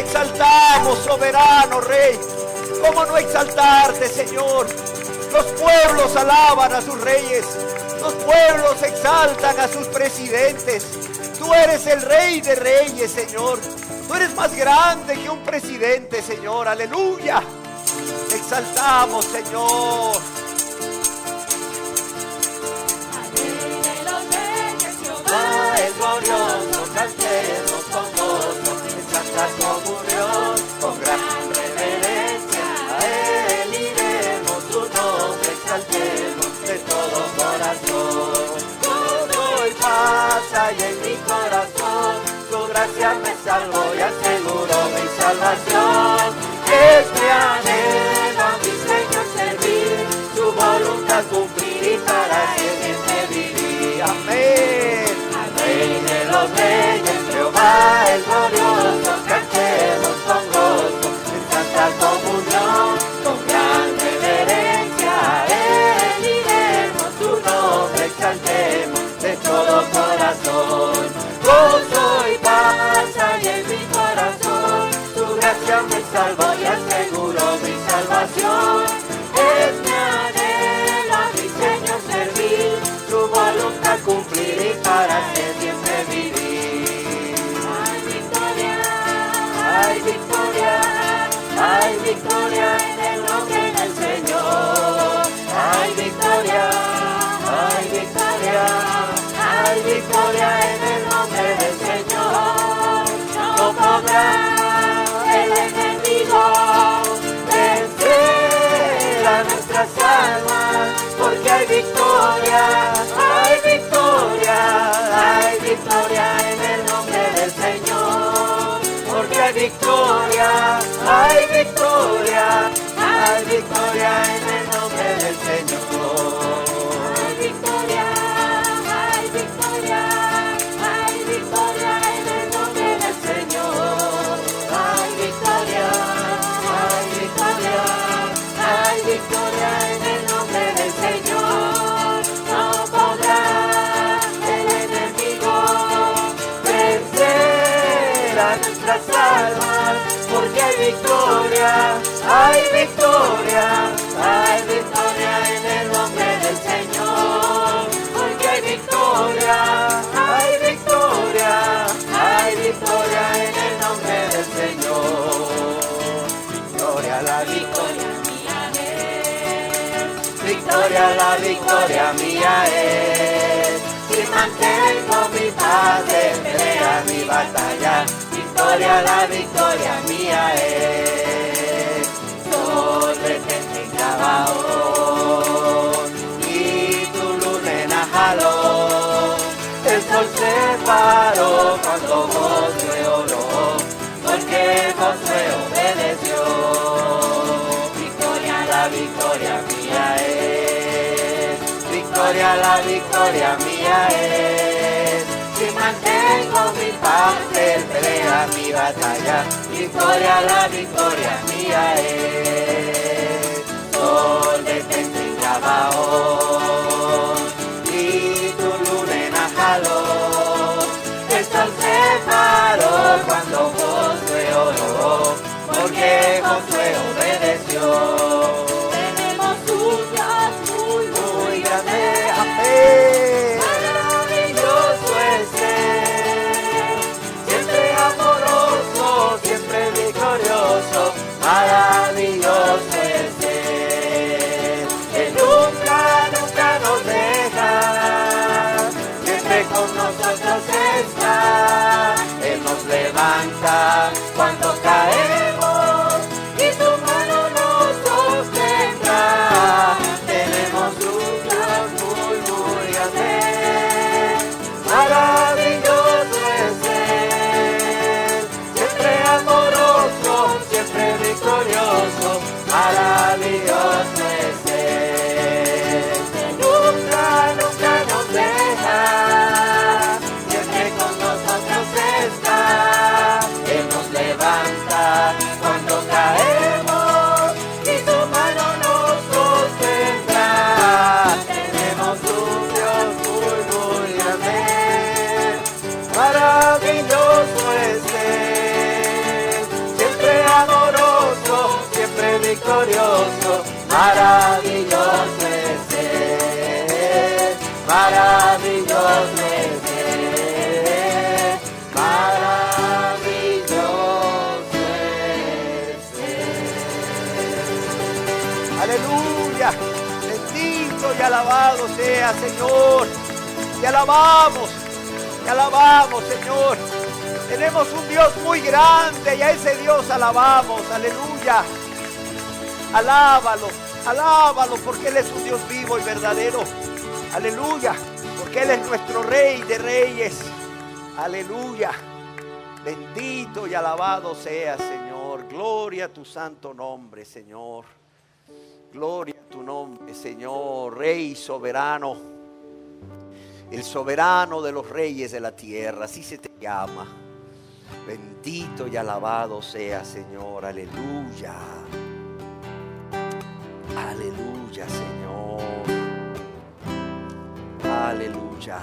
exaltamos, soberano Rey. ¿Cómo no exaltarte, Señor? Los pueblos alaban a sus reyes. Los pueblos exaltan a sus presidentes. Tú eres el Rey de Reyes, Señor. Tú eres más grande que un presidente, Señor. Aleluya. Te exaltamos, Señor. Es glorioso, cantemos con gozo, en santa comunión, con gran reverencia, a Él iremos, su nombre exaltemos de todo corazón. Todo y paz hay en mi corazón, su gracia me salvó y aseguró mi salvación. Es mi anhelo a mi Señor servir, su voluntad cumplir y para Él siempre vivir. Amén. Rey de los reyes, Jehová es glorioso, cantemos con gozo, en santa comunión, con gran reverencia, a Él iremos, su nombre exaltemos de todo corazón. Gozo y paz hay en mi corazón, su gracia me salvó y aseguró mi salvación. Es mi anhelo a mi Señor servir, su voluntad cumplir y para ser siempre vivir. Hay victoria, hay victoria, hay victoria en el nombre del Señor. Hay victoria, hay victoria, hay victoria en el nombre del Señor. No podrá el enemigo vencer a nuestras almas, porque hay victoria, hay victoria, hay victoria en el nombre del Señor. Porque hay victoria, hay victoria, hay victoria en el nombre del Señor. Hay victoria, hay victoria, hay victoria en el nombre del Señor. Hay victoria, hay victoria, hay victoria en el nombre del Señor. No podrá el enemigo vencer a nuestras almas, porque hay victoria, hay victoria, hay victoria en el nombre del Señor. Porque hay victoria, hay victoria, hay victoria en el nombre del Señor. Victoria, la victoria mía es. Victoria, la victoria mía es. Si mantengo mi paz, pelea mi batalla. Victoria, la victoria mía es. Sol detente en Gabaón y tu luna en Ajalón. El sol se paró cuando Josué oró, porque Josué obedeció. Victoria, la victoria mía es. Victoria, la victoria mía es. Si mantengo mi paz, Él pelea mi batalla. Victoria, la victoria mía es. Sol detente en Gabaón y tu luna en Ajalón. El sol se paró cuando Josué oró, porque Josué obedeció. Tenemos un Dios muy, muy grande. Amén. Maravilloso es Él, siempre amoroso, siempre victorioso. Maravilloso es Él, que nunca, nunca aleluya. Bendito y alabado sea, Señor. Te alabamos, Señor. Tenemos un Dios muy grande y a ese Dios alabamos, aleluya. Alábalo, alábalo, porque Él es un Dios vivo y verdadero, aleluya. Porque Él es nuestro Rey de reyes, aleluya. Bendito y alabado sea, Señor. Gloria a tu santo nombre, Señor. Gloria a tu nombre, Señor, Rey soberano. El soberano de los reyes de la tierra, así se te llama. Bendito y alabado sea, Señor, aleluya. Aleluya, Señor. Aleluya.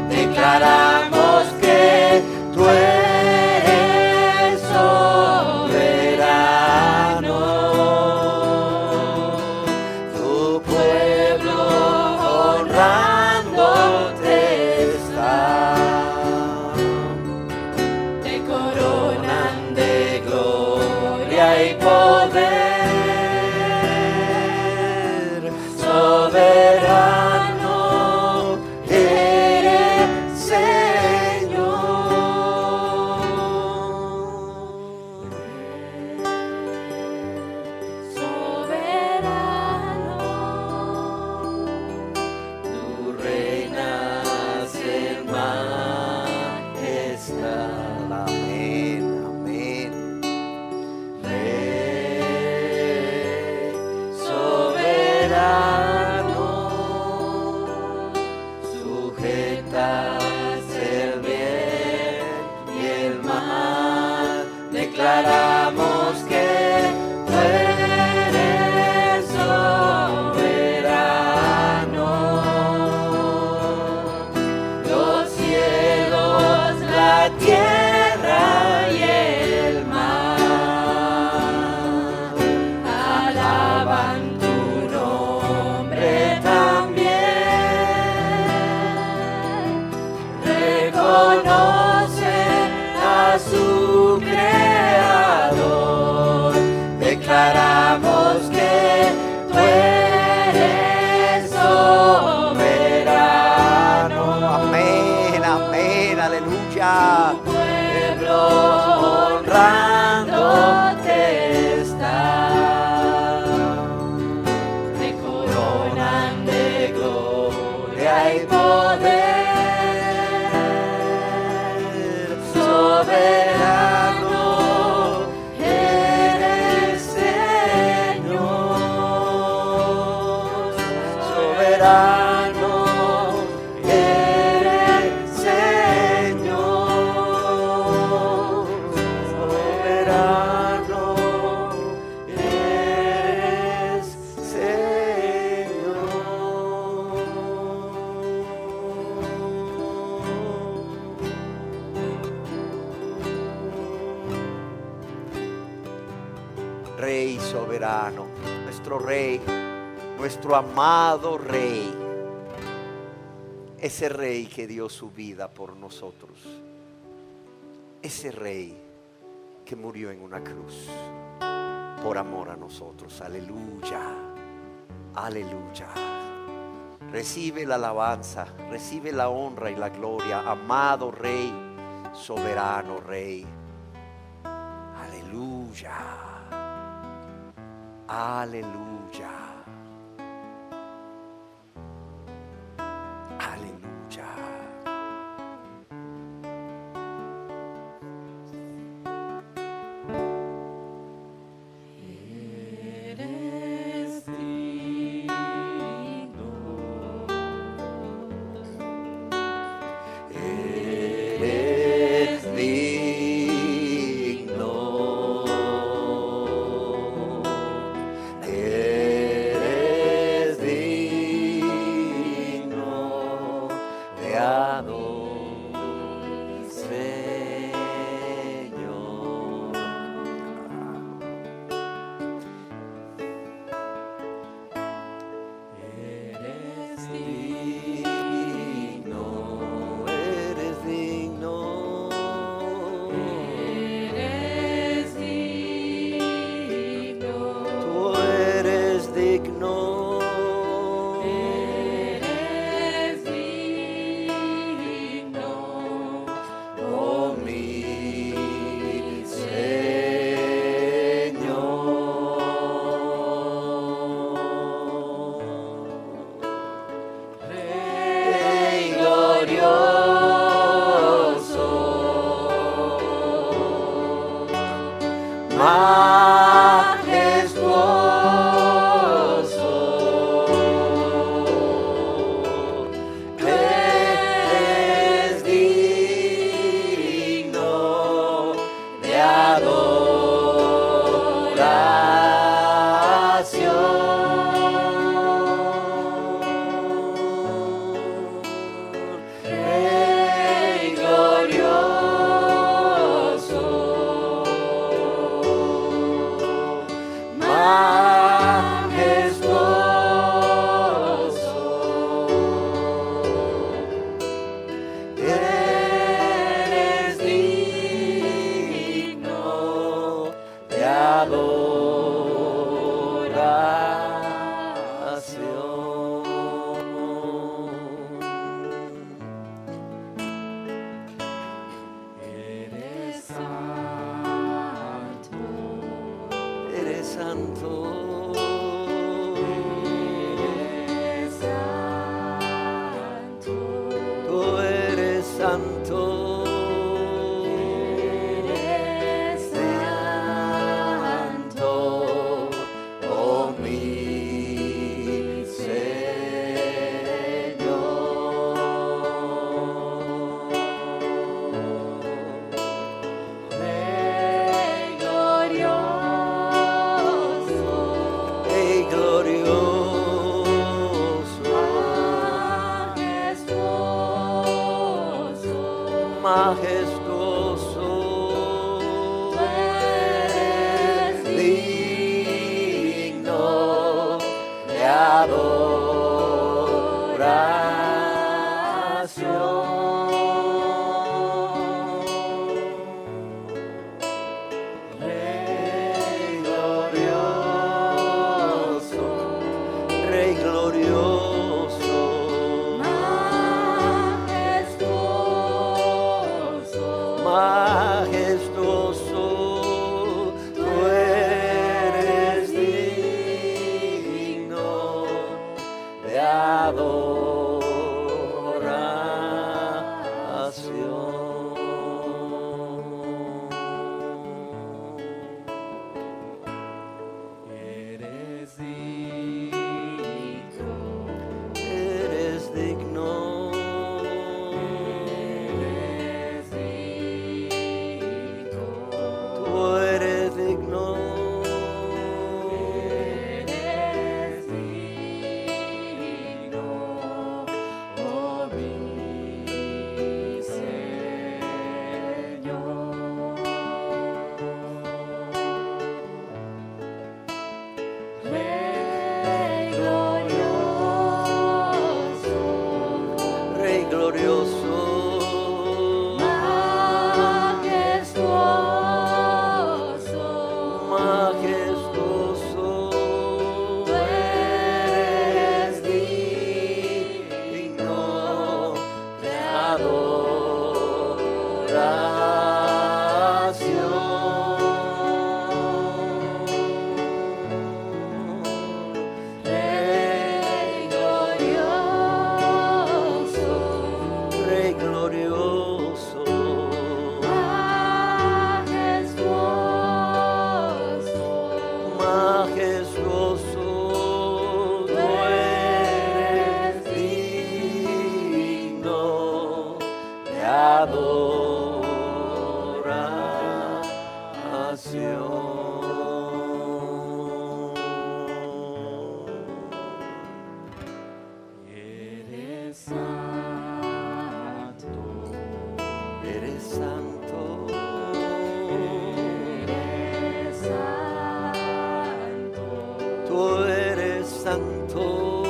Declaramos que tú eres soberano, tu pueblo honrándote está, te coronan de gloria y poder, soberano. Declaramos que tú eres soberano, los cielos, la tierra y el mar alaban tu nombre también, reconocen a su Creador, declaramos que tú eres soberano. Amén, amén, aleluya. Tu pueblo honrándote está, te coronan de gloria y poder, soberano. Soberano eres, Señor, soberano eres, Señor. Rey soberano, nuestro Rey, nuestro amado Rey, ese Rey que dio su vida por nosotros, ese Rey que murió en una cruz por amor a nosotros. Aleluya, aleluya. Recibe la alabanza, recibe la honra y la gloria, amado Rey, soberano Rey. Aleluya. Aleluya. Aleluya. Eres digno. Eres digno. Eres digno de adorar, Señor. Eres Digno, eres digno. Eres digno. Tú eres digno. Eres digno. Oh mi Señor. Rey glorioso, majestuoso, eres digno de adoración. Rey glorioso, majestuoso, eres digno de adoración. Eres santo. Eres santo. Eres santo. Tú eres santo. Eres santo. Oh mi Señor. Rey glorioso. Rey glorioso, Majestuoso. majestuoso, Tú eres digno de adoración. Rey glorioso, Rey glorioso, majestuoso. majestuoso, tú eres digno de adoración. Eres digno. Eres digno. Eres digno. Tú eres digno. Eres digno. Oh mi Señor. Rey glorioso. Rey glorioso, Majestuoso. majestuoso, Tú eres digno de adoración. Eres santo, Eres santo, eres santo, tú eres santo,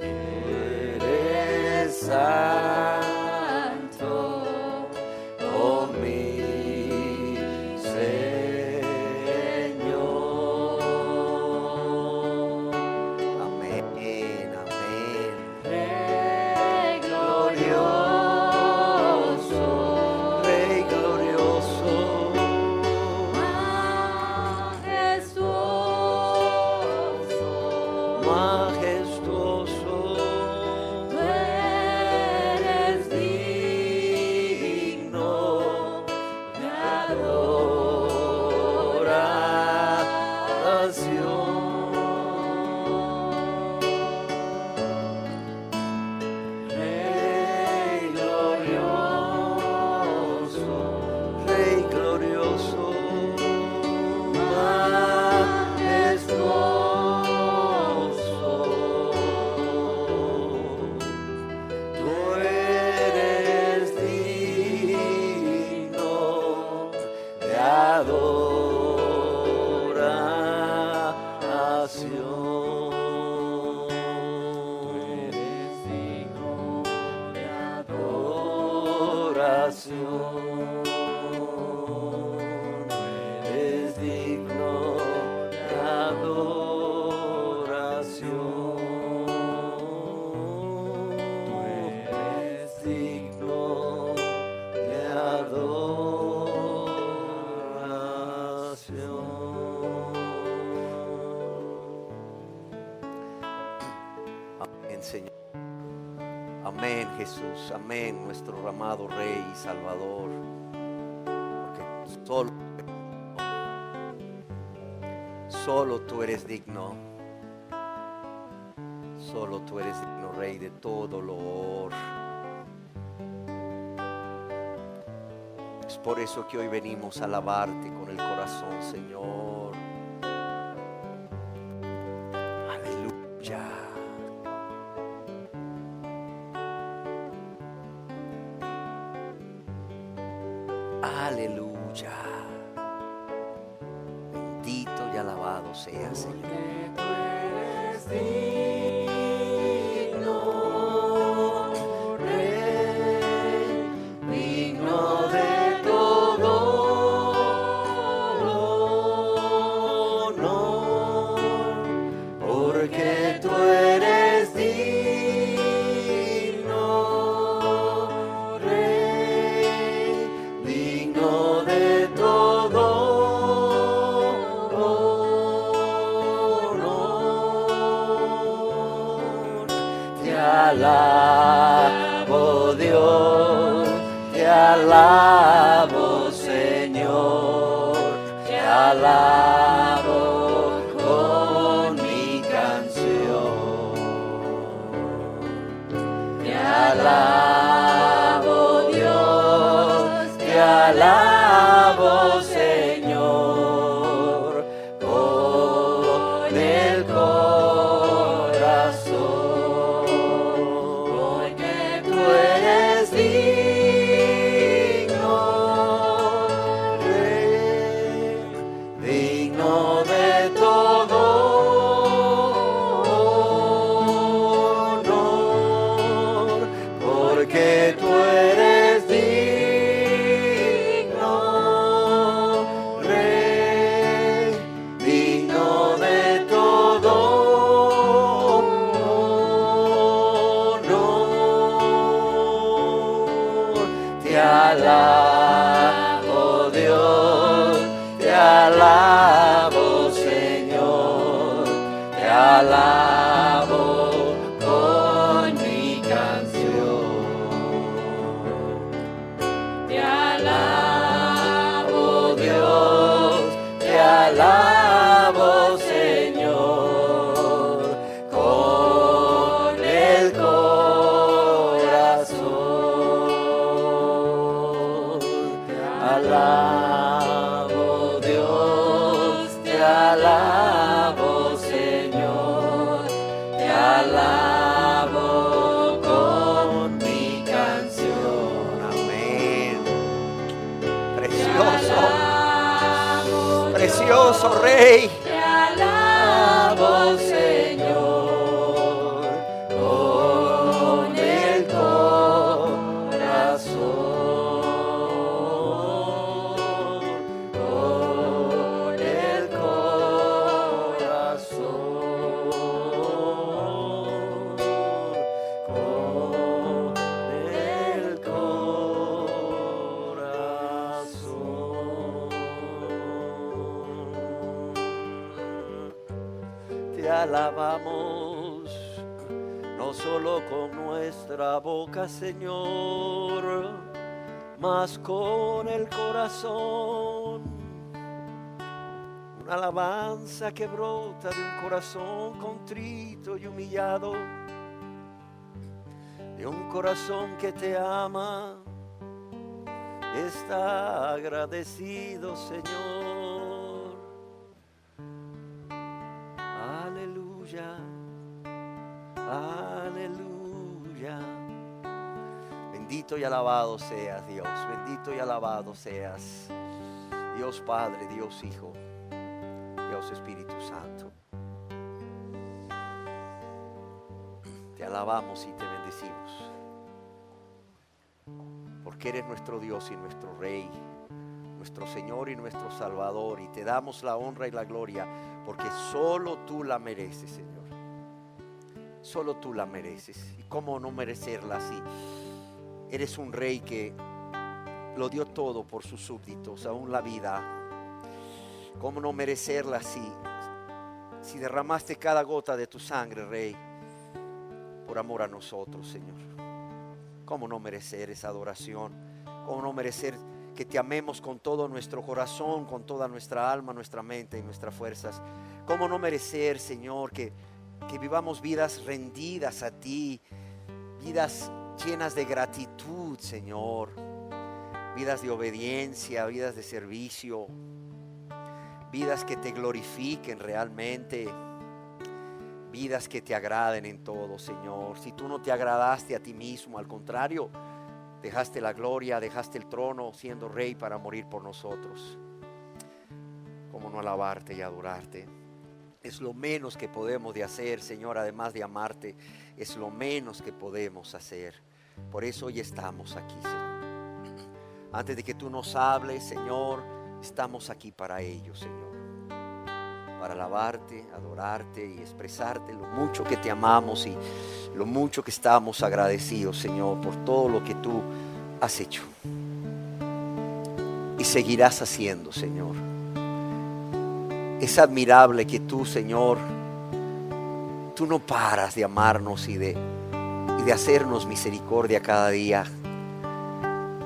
eres santo, oh mi Señor. Amén, amén. Rey glorioso, Rey glorioso, majestuoso, majestuoso, tú eres digno de adoración. Rey glorioso, Rey glorioso, majestuoso, tú eres digno de adoración. Tú eres digno de Adoración. Es digno de adoración. Tú eres digno de adoración. Amén, Señor. Amén, Jesús. Amén, nuestro amado Rey y Salvador. Porque solo tú eres digno. Solo tú eres digno, Rey, de todo loor. Es por eso que hoy venimos a alabarte con el corazón, Señor. Aleluya. Aleluya. Bendito y alabado sea, Señor. porque tú eres digno, Rey, digno de todo honor, porque tú eres digno, Rey, digno de todo honor. Te alabo, Dios, te alabo, Señor, te alabo con mi canción. Te alabo, Dios, te alabo, Señor, con el corazón, porque tú eres digno, Rey, digno de todo honor, porque tú eres digno, Rey, digno de todo honor. Te alabo, Dios, te alabo, Señor, te alabo con mi canción. Te alabo, Dios, te alabo, Señor, con el corazón. alabo, Dios, te alabo, Señor, te alabo con mi canción. Amén. Precioso, precioso Rey. Te alabo, Señor, con el corazón, con el corazón, con el corazón. Te alabamos, no solo con nuestra boca, Señor, mas con el corazón. Una alabanza que brota de un corazón contrito y humillado, de un corazón que te ama, está agradecido, Señor. Aleluya, aleluya. Bendito y alabado seas, Dios. Bendito y alabado seas, Dios Padre, Dios Hijo, Dios Espíritu Santo. Te alabamos y te bendecimos, porque eres nuestro Dios y nuestro Rey, nuestro Señor y nuestro Salvador, y te damos la honra y la gloria, porque solo tú la mereces, Señor. Solo tú la mereces. ¿Y cómo no merecerla si eres un Rey que lo dio todo por sus súbditos, aún la vida? ¿Cómo no merecerla si derramaste cada gota de tu sangre, Rey, por amor a nosotros, Señor? ¿Cómo no merecer esa adoración? ¿Cómo no merecer que te amemos con todo nuestro corazón, con toda nuestra alma, nuestra mente y nuestras fuerzas? ¿Cómo no merecer, Señor, que vivamos vidas rendidas a ti, vidas llenas de gratitud, Señor, vidas de obediencia, vidas de servicio, vidas que te glorifiquen realmente, vidas que te agraden en todo, Señor? Si tú no te agradaste a ti mismo, al contrario, dejaste la gloria, dejaste el trono siendo Rey para morir por nosotros. ¿Cómo no alabarte y adorarte? Es lo menos que podemos de hacer, Señor, además de amarte, es lo menos que podemos hacer. Por eso hoy estamos aquí, Señor. Antes de que tú nos hables, Señor, estamos aquí para ello, Señor. Para alabarte, adorarte y expresarte lo mucho que te amamos y lo mucho que estamos agradecidos, Señor, por todo lo que tú has hecho y seguirás haciendo, Señor. Es admirable que tú, Señor, tú no paras de amarnos y de hacernos misericordia cada día.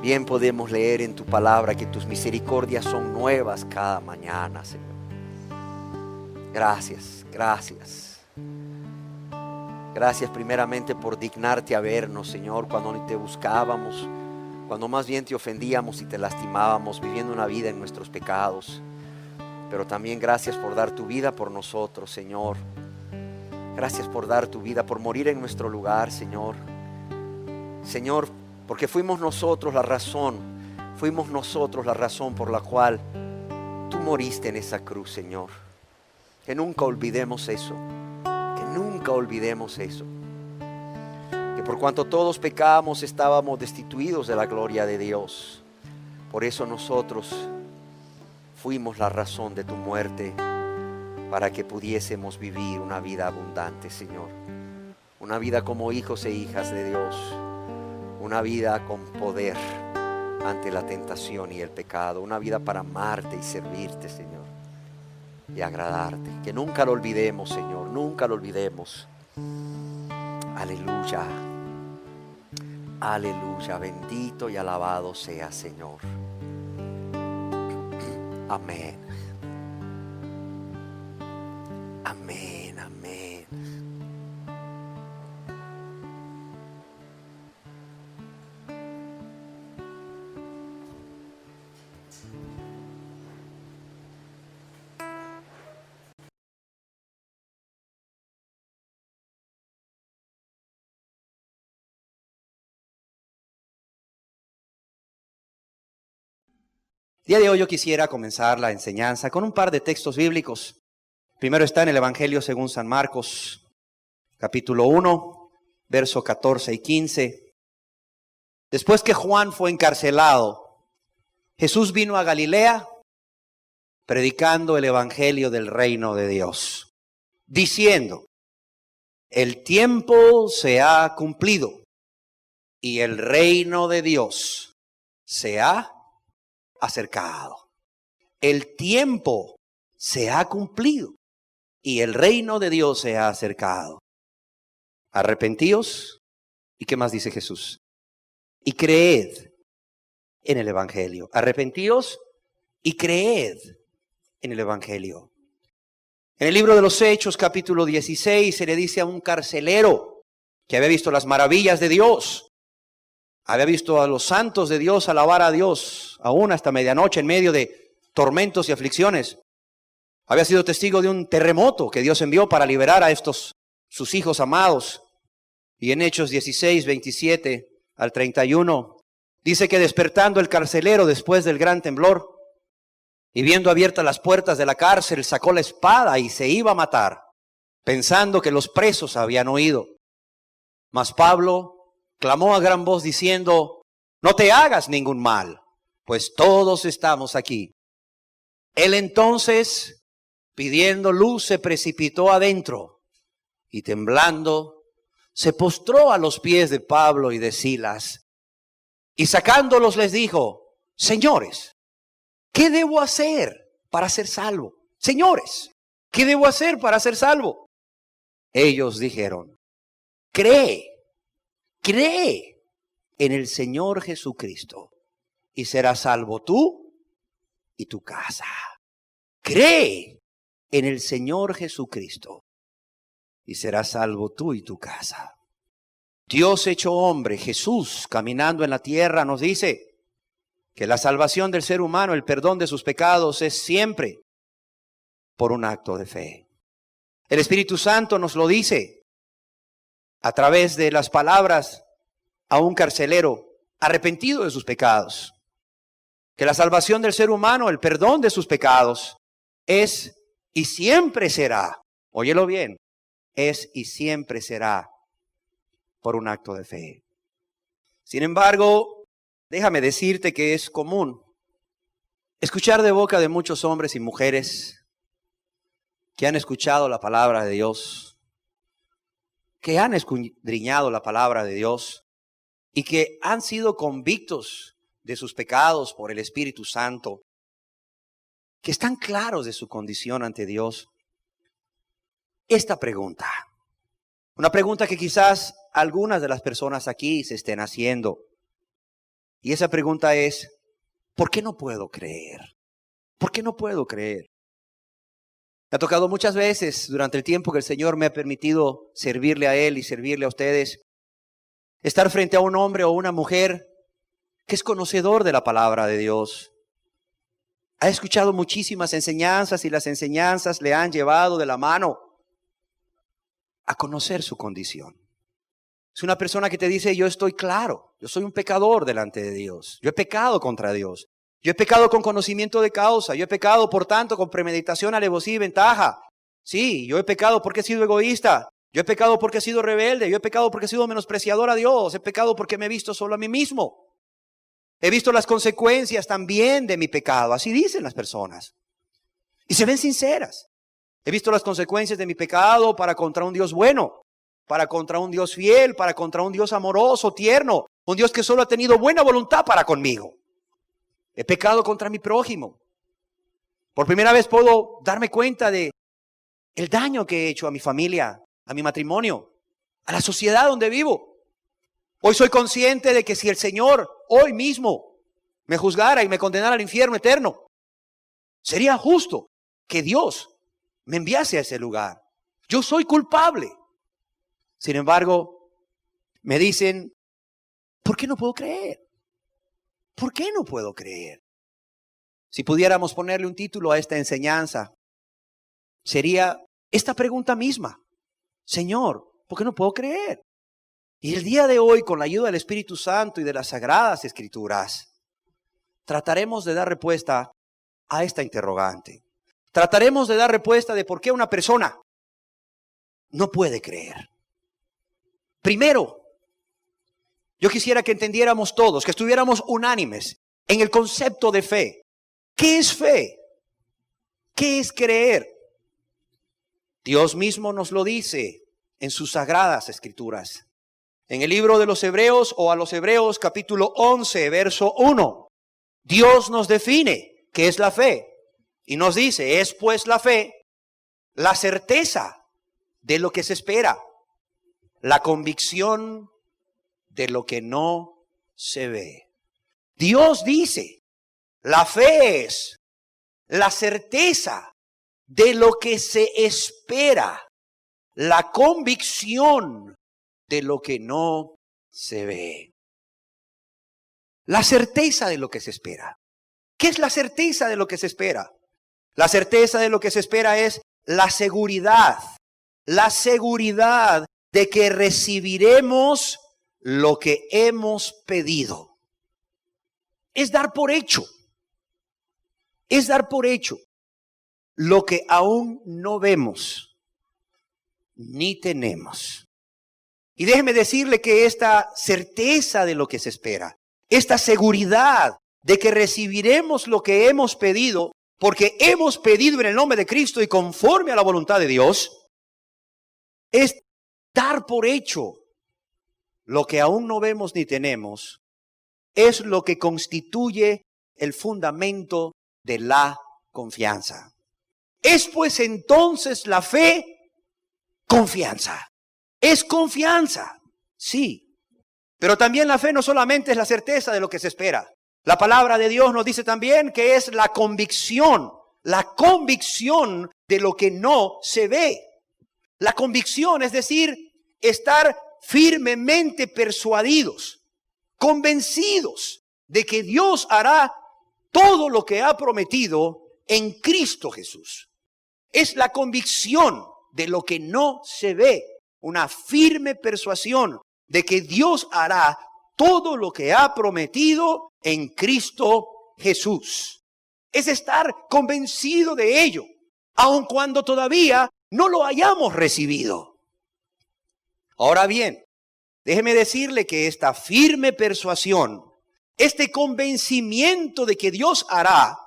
Bien podemos leer en tu palabra que tus misericordias son nuevas cada mañana, Señor. Gracias, gracias. Gracias primeramente por dignarte a vernos, Señor, cuando ni te buscábamos, cuando más bien te ofendíamos y te lastimábamos, viviendo una vida en nuestros pecados. Pero también gracias por dar tu vida por nosotros, Señor. Gracias por dar tu vida, por morir en nuestro lugar, Señor. Señor, porque fuimos nosotros la razón por la cual tú moriste en esa cruz, Señor. Que nunca olvidemos eso, que nunca olvidemos eso. Que por cuanto todos pecábamos, estábamos destituidos de la gloria de Dios. Por eso nosotros fuimos la razón de tu muerte, para que pudiésemos vivir una vida abundante, Señor. Una vida como hijos e hijas de Dios. Una vida con poder ante la tentación y el pecado. Una vida para amarte y servirte, Señor, y agradarte. Que nunca lo olvidemos, Señor, nunca lo olvidemos. Aleluya. Aleluya. Bendito y alabado sea, Señor. Amén. Amén, amén. El día de hoy yo quisiera comenzar la enseñanza con un par de textos bíblicos. Primero está en el Evangelio según San Marcos, capítulo 1, versos 14 y 15. Después que Juan fue encarcelado, Jesús vino a Galilea predicando el Evangelio del reino de Dios, diciendo: el tiempo se ha cumplido y el reino de Dios se ha acercado. El tiempo se ha cumplido y el reino de Dios se ha acercado. Arrepentíos. ¿Y qué más dice Jesús? Y creed en el Evangelio. Arrepentíos y creed en el Evangelio. En el libro de los Hechos, capítulo 16, se le dice a un carcelero que había visto las maravillas de Dios, había visto a los santos de Dios alabar a Dios, aún hasta medianoche en medio de tormentos y aflicciones. Había sido testigo de un terremoto que Dios envió para liberar a estos sus hijos amados. Y en Hechos 16, 27 al 31, dice que despertando el carcelero después del gran temblor, y viendo abiertas las puertas de la cárcel, sacó la espada y se iba a matar, pensando que los presos habían huido. Mas Pablo clamó a gran voz diciendo: no te hagas ningún mal, pues todos estamos aquí. Él entonces, pidiendo luz, se precipitó adentro y temblando, se postró a los pies de Pablo y de Silas. Y sacándolos les dijo: señores, ¿qué debo hacer para ser salvo? Señores, ¿qué debo hacer para ser salvo? Ellos dijeron: cree en el Señor Jesucristo y serás salvo tú y tu casa. Cree en el Señor Jesucristo y serás salvo tú y tu casa. Dios hecho hombre, Jesús, caminando en la tierra, nos dice que la salvación del ser humano, el perdón de sus pecados, es siempre por un acto de fe. El Espíritu Santo nos lo dice a través de las palabras a un carcelero arrepentido de sus pecados, que la salvación del ser humano, el perdón de sus pecados, es y siempre será, óyelo bien, es y siempre será por un acto de fe. Sin embargo, déjame decirte que es común escuchar de boca de muchos hombres y mujeres que han escuchado la palabra de Dios, que han escudriñado la palabra de Dios y que han sido convictos de sus pecados por el Espíritu Santo, que están claros de su condición ante Dios. Esta pregunta, una pregunta que quizás algunas de las personas aquí se estén haciendo, y esa pregunta es: ¿por qué no puedo creer? ¿Por qué no puedo creer? Me ha tocado muchas veces durante el tiempo que el Señor me ha permitido servirle a Él y servirle a ustedes, estar frente a un hombre o una mujer que es conocedor de la palabra de Dios. Ha escuchado muchísimas enseñanzas y las enseñanzas le han llevado de la mano a conocer su condición. Es una persona que te dice: yo estoy claro, yo soy un pecador delante de Dios, yo he pecado contra Dios. Yo he pecado con conocimiento de causa. Yo he pecado, por tanto, con premeditación, alevosía y ventaja. Sí, yo he pecado porque he sido egoísta. Yo he pecado porque he sido rebelde. Yo he pecado porque he sido menospreciador a Dios. He pecado porque me he visto solo a mí mismo. He visto las consecuencias también de mi pecado. Así dicen las personas. Y se ven sinceras. He visto las consecuencias de mi pecado para contra un Dios bueno, para contra un Dios fiel, para contra un Dios amoroso, tierno. Un Dios que solo ha tenido buena voluntad para conmigo. He pecado contra mi prójimo. Por primera vez puedo darme cuenta de el daño que he hecho a mi familia, a mi matrimonio, a la sociedad donde vivo. Hoy soy consciente de que si el Señor hoy mismo me juzgara y me condenara al infierno eterno, sería justo que Dios me enviase a ese lugar. Yo soy culpable. Sin embargo, me dicen: ¿por qué no puedo creer? ¿Por qué no puedo creer? Si pudiéramos ponerle un título a esta enseñanza, sería esta pregunta misma: Señor, ¿por qué no puedo creer? Y el día de hoy, con la ayuda del Espíritu Santo y de las Sagradas Escrituras, trataremos de dar respuesta a esta interrogante. Trataremos de dar respuesta de por qué una persona no puede creer. Primero, yo quisiera que entendiéramos todos, que estuviéramos unánimes en el concepto de fe. ¿Qué es fe? ¿Qué es creer? Dios mismo nos lo dice en sus sagradas escrituras. En el libro de los Hebreos o a los Hebreos capítulo 11, verso 1, Dios nos define qué es la fe. Y nos dice, es pues la fe, la certeza de lo que se espera, la convicción de lo que no se ve. Dios dice, la fe es la certeza de lo que se espera, la convicción de lo que no se ve. La certeza de lo que se espera. ¿Qué es la certeza de lo que se espera? La certeza de lo que se espera es la seguridad de que recibiremos lo que hemos pedido. Es dar por hecho. Es dar por hecho lo que aún no vemos ni tenemos. Y déjeme decirle que esta certeza de lo que se espera, esta seguridad de que recibiremos lo que hemos pedido, porque hemos pedido en el nombre de Cristo y conforme a la voluntad de Dios, es dar por hecho lo que aún no vemos ni tenemos, es lo que constituye el fundamento de la confianza. Es pues entonces la fe confianza. Es confianza, sí. Pero también la fe no solamente es la certeza de lo que se espera. La palabra de Dios nos dice también que es la convicción de lo que no se ve. La convicción, es decir, estar firmemente persuadidos, convencidos de que Dios hará todo lo que ha prometido en Cristo Jesús. Es la convicción de lo que no se ve, una firme persuasión de que Dios hará todo lo que ha prometido en Cristo Jesús. Es estar convencido de ello, aun cuando todavía no lo hayamos recibido. Ahora bien, déjeme decirle que esta firme persuasión, este convencimiento de que Dios hará,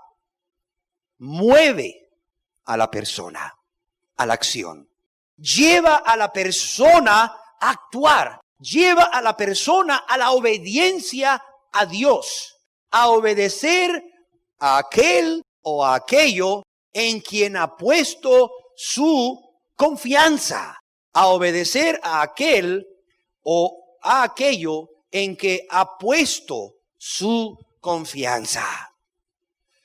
mueve a la persona, a la acción. Lleva a la persona a actuar. Lleva a la persona a la obediencia a Dios, a obedecer a aquel o a aquello en quien ha puesto su confianza, a obedecer a aquel o a aquello en que ha puesto su confianza.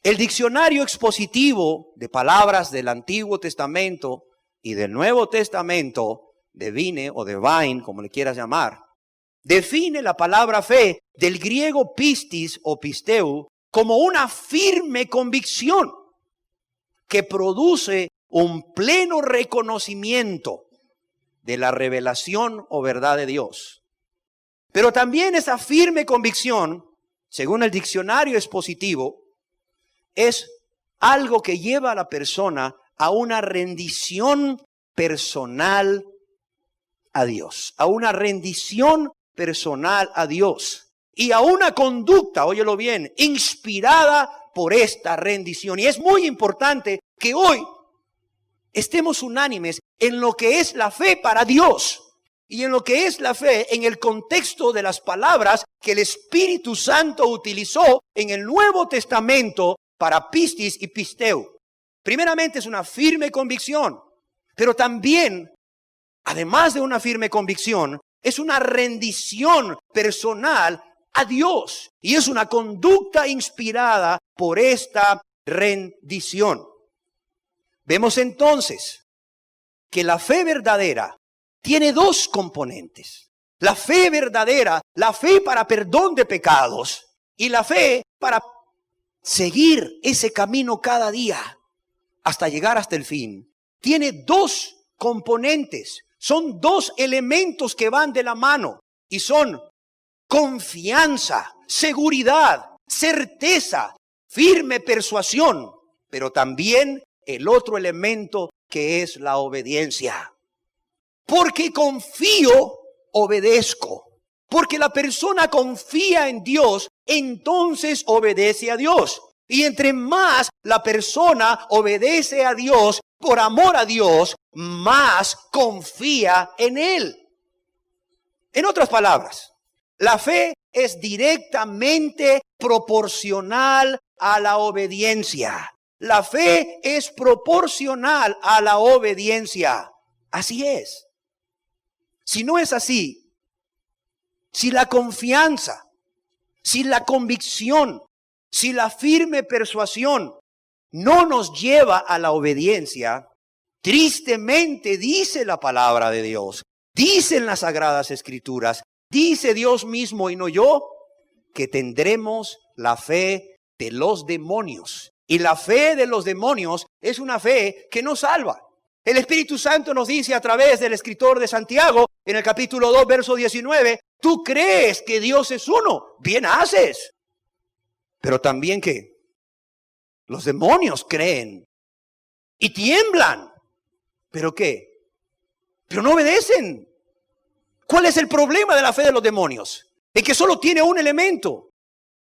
El diccionario expositivo de palabras del Antiguo Testamento y del Nuevo Testamento, divine o divine, como le quieras llamar, define la palabra fe del griego pistis o pisteu como una firme convicción que produce un pleno reconocimiento de la revelación o verdad de Dios. Pero también esa firme convicción, según el diccionario expositivo, es algo que lleva a la persona a una rendición personal a Dios, a una rendición personal a Dios y a una conducta, óyelo bien, inspirada por esta rendición. Y es muy importante que hoy estemos unánimes en lo que es la fe para Dios y en lo que es la fe en el contexto de las palabras que el Espíritu Santo utilizó en el Nuevo Testamento para pistis y pisteu. Primeramente es una firme convicción, pero también, además de una firme convicción, es una rendición personal a Dios. Y es una conducta inspirada por esta rendición. Vemos entonces que la fe verdadera tiene dos componentes. La fe verdadera, la fe para perdón de pecados y la fe para seguir ese camino cada día hasta llegar hasta el fin. Tiene dos componentes, son dos elementos que van de la mano y son confianza, seguridad certeza, firme persuasión, pero también el otro elemento que es la obediencia. Porque confío, obedezco. Porque la persona confía en Dios, entonces obedece a Dios. Y entre más la persona obedece a Dios, por amor a Dios, más confía en Él. En otras palabras, la fe es directamente proporcional a la obediencia. La fe es proporcional a la obediencia. Así es. Si no es así, si la confianza, si la convicción, si la firme persuasión no nos lleva a la obediencia, tristemente dice la palabra de Dios, dicen las Sagradas Escrituras, dice Dios mismo y no yo, que tendremos la fe de los demonios. Y la fe de los demonios es una fe que no salva. El Espíritu Santo nos dice a través del escritor de Santiago, en el capítulo 2, verso 19, tú crees que Dios es uno, bien haces. Pero también que los demonios creen y tiemblan. ¿Pero qué? Pero no obedecen. ¿Cuál es el problema de la fe de los demonios? En que solo tiene un elemento.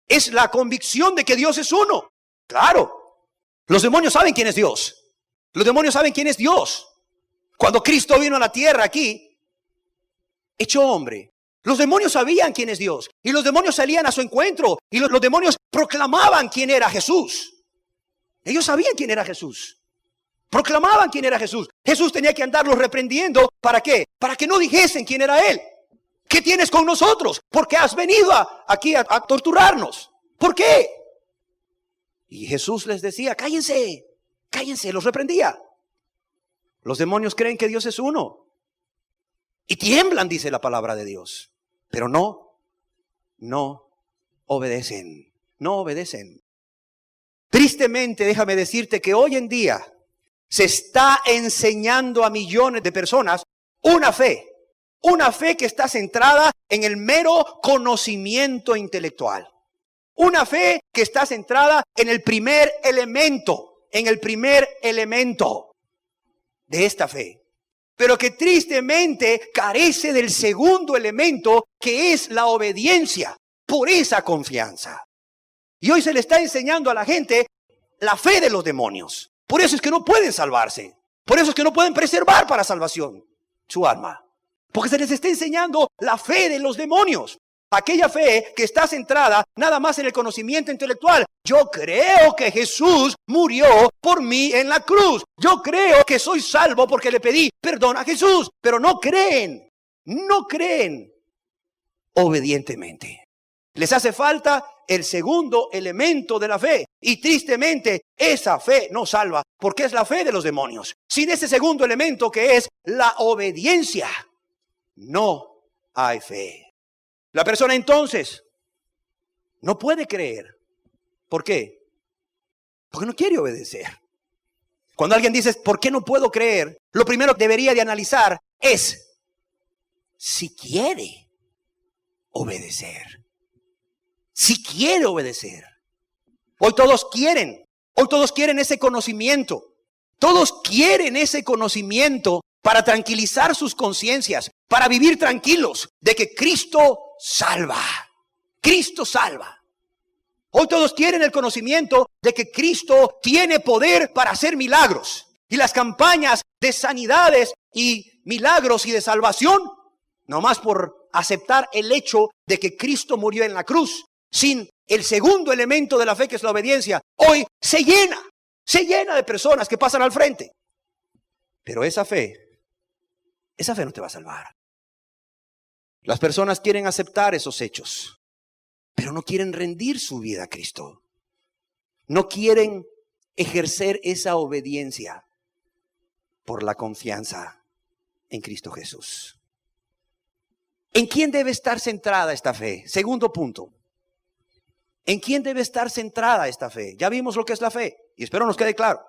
Es la convicción de que Dios es uno. Claro, los demonios saben quién es Dios. Los demonios saben quién es Dios. Cuando Cristo vino a la tierra aquí, hecho hombre, los demonios sabían quién es Dios. Y los demonios salían a su encuentro. Y los demonios proclamaban quién era Jesús. Ellos sabían quién era Jesús. Proclamaban quién era Jesús. Jesús tenía que andarlos reprendiendo. ¿Para qué? Para que no dijesen quién era Él. ¿Qué tienes con nosotros? ¿Por qué has venido aquí a torturarnos? ¿Por qué? Y Jesús les decía, cállense, cállense, los reprendía. Los demonios creen que Dios es uno. Y tiemblan, dice la palabra de Dios. Pero no obedecen. No obedecen. Tristemente, déjame decirte que hoy en día se está enseñando a millones de personas una fe que está centrada en el mero conocimiento intelectual. Una fe que está centrada en el primer elemento de esta fe. Pero que tristemente carece del segundo elemento, que es la obediencia por esa confianza. Y hoy se le está enseñando a la gente la fe de los demonios. Por eso es que no pueden salvarse. Por eso es que no pueden preservar para salvación su alma. Porque se les está enseñando la fe de los demonios. Aquella fe que está centrada nada más en el conocimiento intelectual. Yo creo que Jesús murió por mí en la cruz. Yo creo que soy salvo porque le pedí perdón a Jesús. Pero no creen obedientemente. Les hace falta el segundo elemento de la fe. Y tristemente esa fe no salva, porque es la fe de los demonios. Sin ese segundo elemento, que es la obediencia, no hay fe. La persona entonces no puede creer. ¿Por qué? Porque no quiere obedecer. Cuando alguien dice, ¿por qué no puedo creer? Lo primero que debería de analizar es si quiere obedecer. Si quiere obedecer. Hoy todos quieren ese conocimiento. Todos quieren ese conocimiento para tranquilizar sus conciencias, para vivir tranquilos de que Cristo salva. Cristo salva. Hoy todos quieren el conocimiento de que Cristo tiene poder para hacer milagros. Y las campañas de sanidades y milagros y de salvación, nomás por aceptar el hecho de que Cristo murió en la cruz, sin el segundo elemento de la fe, que es la obediencia, hoy se llena de personas que pasan al frente. Pero esa fe no te va a salvar. Las personas quieren aceptar esos hechos, pero no quieren rendir su vida a Cristo. No quieren ejercer esa obediencia por la confianza en Cristo Jesús. ¿En quién debe estar centrada esta fe? Segundo punto. ¿En quién debe estar centrada esta fe? Ya vimos lo que es la fe y espero nos quede claro.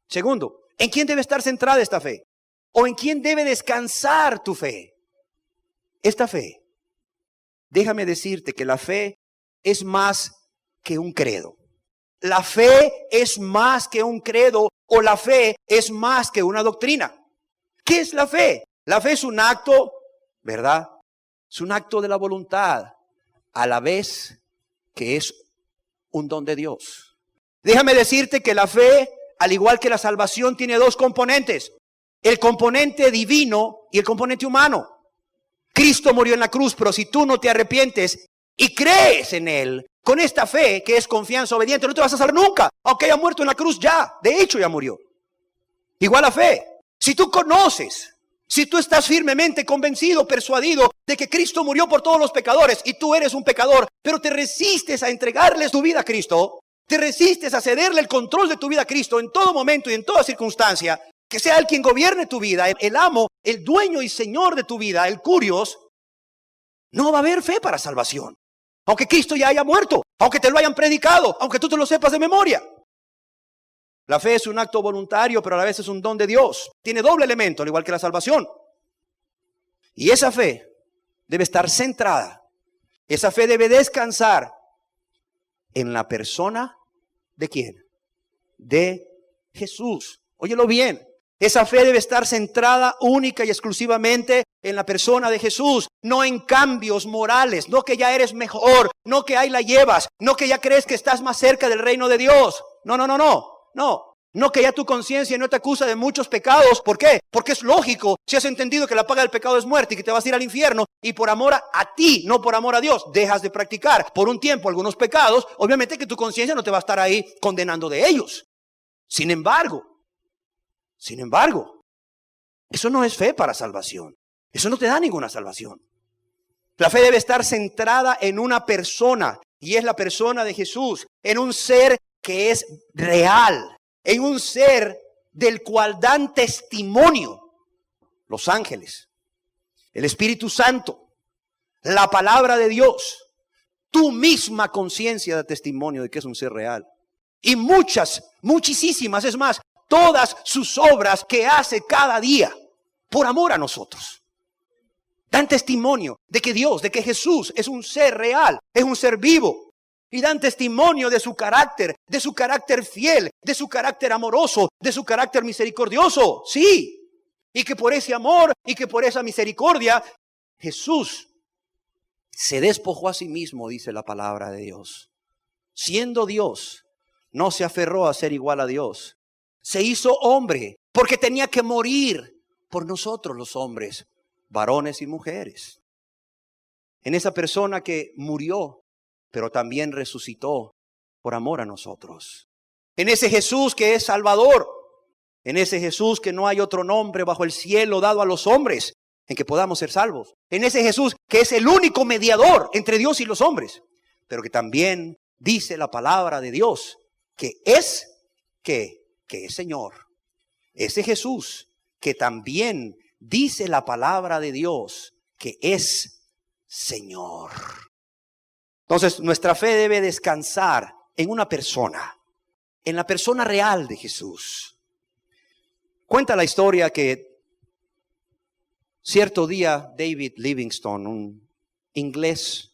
Segundo, ¿en quién debe estar centrada esta fe? ¿O en quién debe descansar tu fe? Esta fe. Déjame decirte que la fe es más que un credo. La fe es más que un credo o la fe es más que una doctrina. ¿Qué es la fe? La fe es un acto, ¿verdad? Es un acto de la voluntad a la vez que es un don de Dios. Déjame decirte que la fe, al igual que la salvación, tiene dos componentes. El componente divino y el componente humano. Cristo murió en la cruz, pero si tú no te arrepientes y crees en Él, con esta fe que es confianza obediente, no te vas a salvar nunca, aunque haya muerto en la cruz ya. De hecho ya murió. Igual la fe. Si tú conoces, si tú estás firmemente convencido, persuadido de que Cristo murió por todos los pecadores y tú eres un pecador, pero te resistes a entregarles tu vida a Cristo, te resistes a cederle el control de tu vida a Cristo en todo momento y en toda circunstancia, que sea Él quien gobierne tu vida, el amo, el dueño y señor de tu vida, el curios, no va a haber fe para salvación. Aunque Cristo ya haya muerto, aunque te lo hayan predicado, aunque tú te lo sepas de memoria. La fe es un acto voluntario, pero a la vez es un don de Dios. Tiene doble elemento, al igual que la salvación. Y esa fe debe estar centrada. Esa fe debe descansar en la persona ¿de quién? De Jesús. Óyelo bien. Esa fe debe estar centrada única y exclusivamente en la persona de Jesús, no en cambios morales, no que ya eres mejor, no que ahí la llevas, no que ya crees que estás más cerca del reino de Dios. No que ya tu conciencia no te acusa de muchos pecados. ¿Por qué? Porque es lógico, si has entendido que la paga del pecado es muerte y que te vas a ir al infierno, y por amor a ti, no por amor a Dios, dejas de practicar por un tiempo algunos pecados, obviamente que tu conciencia no te va a estar ahí condenando de ellos. Sin embargo, eso no es fe para salvación. Eso no te da ninguna salvación. La fe debe estar centrada en una persona, y es la persona de Jesús, en un ser que es real, en un ser del cual dan testimonio los ángeles, el Espíritu Santo, la palabra de Dios, tu misma conciencia da testimonio de que es un ser real. Y muchísimas, es más, todas sus obras que hace cada día por amor a nosotros, dan testimonio de que Dios, de que Jesús es un ser real, es un ser vivo. Y dan testimonio de su carácter fiel, de su carácter amoroso, de su carácter misericordioso. Sí. Y que por ese amor y que por esa misericordia, Jesús se despojó a sí mismo, dice la palabra de Dios. Siendo Dios, no se aferró a ser igual a Dios. Se hizo hombre porque tenía que morir por nosotros los hombres, varones y mujeres. En esa persona que murió, pero también resucitó por amor a nosotros. En ese Jesús que es Salvador. En ese Jesús que no hay otro nombre bajo el cielo dado a los hombres en que podamos ser salvos. En ese Jesús que es el único mediador entre Dios y los hombres. Pero que también dice la palabra de Dios que es Señor. Ese Jesús que también dice la palabra de Dios que es Señor. Entonces, nuestra fe debe descansar en una persona, en la persona real de Jesús. Cuenta la historia que cierto día David Livingstone, un inglés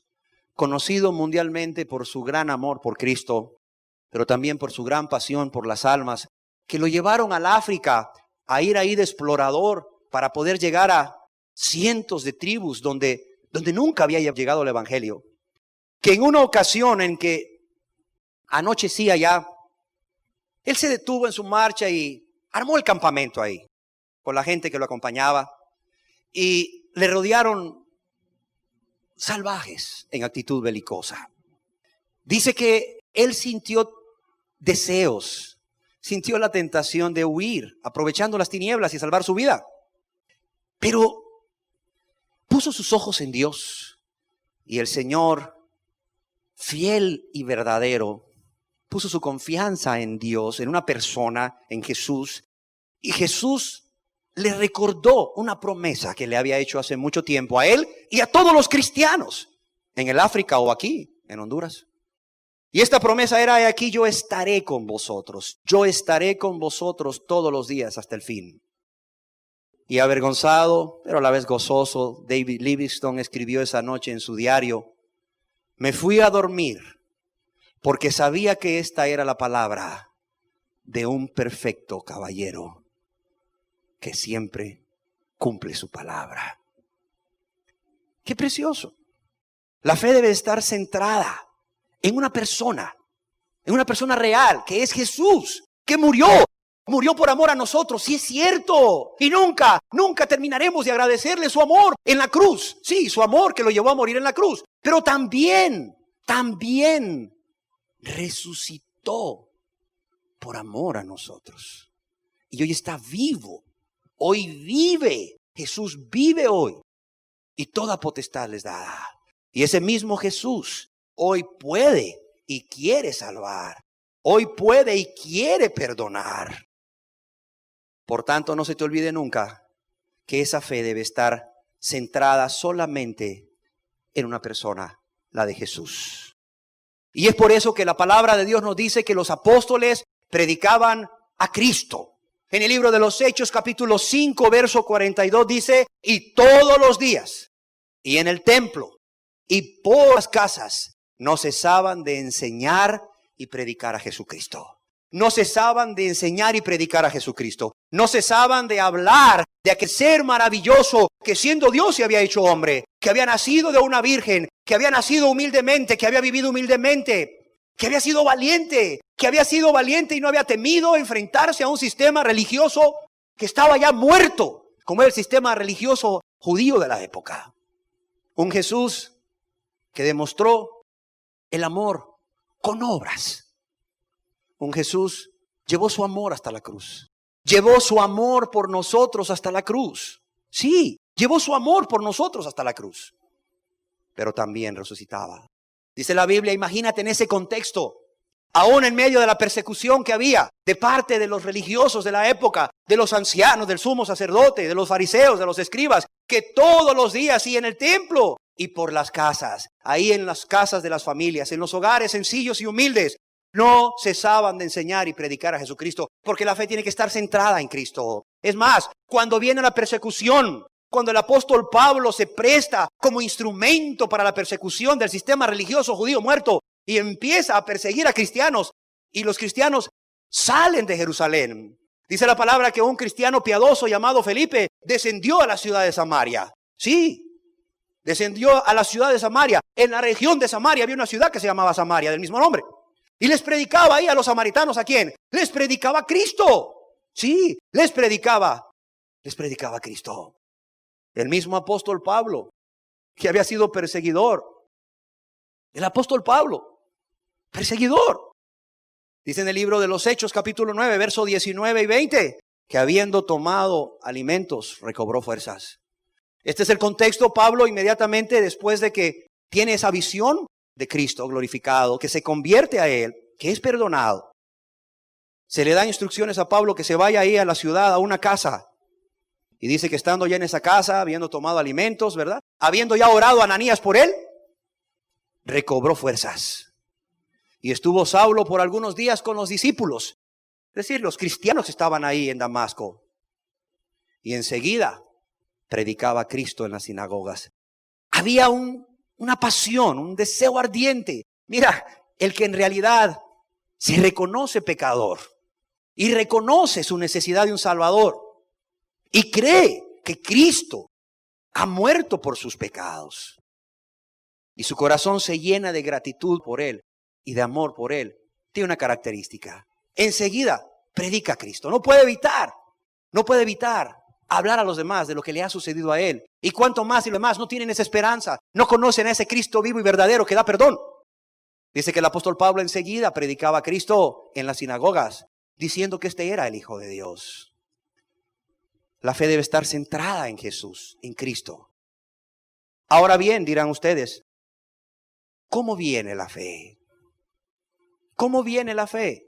conocido mundialmente por su gran amor por Cristo, pero también por su gran pasión por las almas, que lo llevaron al África a ir ahí de explorador para poder llegar a cientos de tribus donde nunca había llegado el Evangelio. Que en una ocasión en que anochecía ya, él se detuvo en su marcha y armó el campamento ahí, con la gente que lo acompañaba, y le rodearon salvajes en actitud belicosa. Dice que él sintió deseos, sintió la tentación de huir, aprovechando las tinieblas y salvar su vida. Pero puso sus ojos en Dios, y el Señor, fiel y verdadero, puso su confianza en Dios, en una persona, en Jesús. Y Jesús le recordó una promesa que le había hecho hace mucho tiempo a él y a todos los cristianos en el África o aquí, en Honduras. Y esta promesa era: he aquí, yo estaré con vosotros. Yo estaré con vosotros todos los días hasta el fin. Y avergonzado, pero a la vez gozoso, David Livingstone escribió esa noche en su diario: me fui a dormir porque sabía que esta era la palabra de un perfecto caballero que siempre cumple su palabra. ¡Qué precioso! La fe debe estar centrada en una persona real, que es Jesús, que murió por amor a nosotros. Sí, es cierto. Y nunca terminaremos de agradecerle su amor en la cruz. Sí, su amor que lo llevó a morir en la cruz. Pero también resucitó por amor a nosotros. Y hoy está vivo. Hoy vive. Jesús vive hoy. Y toda potestad les da. Y ese mismo Jesús hoy puede y quiere salvar. Hoy puede y quiere perdonar. Por tanto, no se te olvide nunca que esa fe debe estar centrada solamente en una persona, la de Jesús. Y es por eso que la palabra de Dios nos dice que los apóstoles predicaban a Cristo. En el libro de los Hechos, capítulo 5, verso 42, dice: y todos los días, y en el templo, y por las casas, no cesaban de enseñar y predicar a Jesucristo. No cesaban de enseñar y predicar a Jesucristo. No cesaban de hablar de aquel ser maravilloso que siendo Dios se había hecho hombre, que había nacido de una virgen, que había nacido humildemente, que había vivido humildemente, que había sido valiente y no había temido enfrentarse a un sistema religioso que estaba ya muerto, como era el sistema religioso judío de la época. Un Jesús que demostró el amor con obras. Un Jesús llevó su amor hasta la cruz. Llevó su amor por nosotros hasta la cruz. Sí, llevó su amor por nosotros hasta la cruz. Pero también resucitaba. Dice la Biblia, imagínate en ese contexto, aún en medio de la persecución que había de parte de los religiosos de la época, de los ancianos, del sumo sacerdote, de los fariseos, de los escribas, que todos los días y en el templo y por las casas, ahí en las casas de las familias, en los hogares sencillos y humildes, no cesaban de enseñar y predicar a Jesucristo, porque la fe tiene que estar centrada en Cristo. Es más, cuando viene la persecución, cuando el apóstol Pablo se presta como instrumento para la persecución del sistema religioso judío muerto y empieza a perseguir a cristianos, y los cristianos salen de Jerusalén. Dice la palabra que un cristiano piadoso llamado Felipe descendió a la ciudad de Samaria. Sí, descendió a la ciudad de Samaria. En la región de Samaria había una ciudad que se llamaba Samaria, del mismo nombre. Y les predicaba ahí a los samaritanos. ¿A quién? Les predicaba a Cristo. Sí, les predicaba a Cristo. El mismo apóstol Pablo, que había sido perseguidor. El apóstol Pablo, perseguidor. Dice en el libro de los Hechos, capítulo 9, versos 19 y 20, que habiendo tomado alimentos, recobró fuerzas. Este es el contexto. Pablo inmediatamente después de que tiene esa visión de Cristo glorificado, que se convierte a Él, que es perdonado, se le da instrucciones a Pablo que se vaya ahí a la ciudad, a una casa. Y dice que estando ya en esa casa, habiendo tomado alimentos, ¿verdad? Habiendo ya orado a Ananías por él, recobró fuerzas. Y estuvo Saulo por algunos días con los discípulos, es decir, los cristianos que estaban ahí en Damasco. Y enseguida predicaba a Cristo en las sinagogas. Había una pasión, un deseo ardiente. Mira, el que en realidad se reconoce pecador y reconoce su necesidad de un Salvador y cree que Cristo ha muerto por sus pecados y su corazón se llena de gratitud por Él y de amor por Él, tiene una característica. Enseguida predica a Cristo. No puede evitar hablar a los demás de lo que le ha sucedido a él. Y cuanto más y los demás no tienen esa esperanza, no conocen a ese Cristo vivo y verdadero que da perdón. Dice que el apóstol Pablo enseguida predicaba a Cristo en las sinagogas, diciendo que este era el Hijo de Dios. La fe debe estar centrada en Jesús, en Cristo. Ahora bien, dirán ustedes, ¿cómo viene la fe? ¿Cómo viene la fe?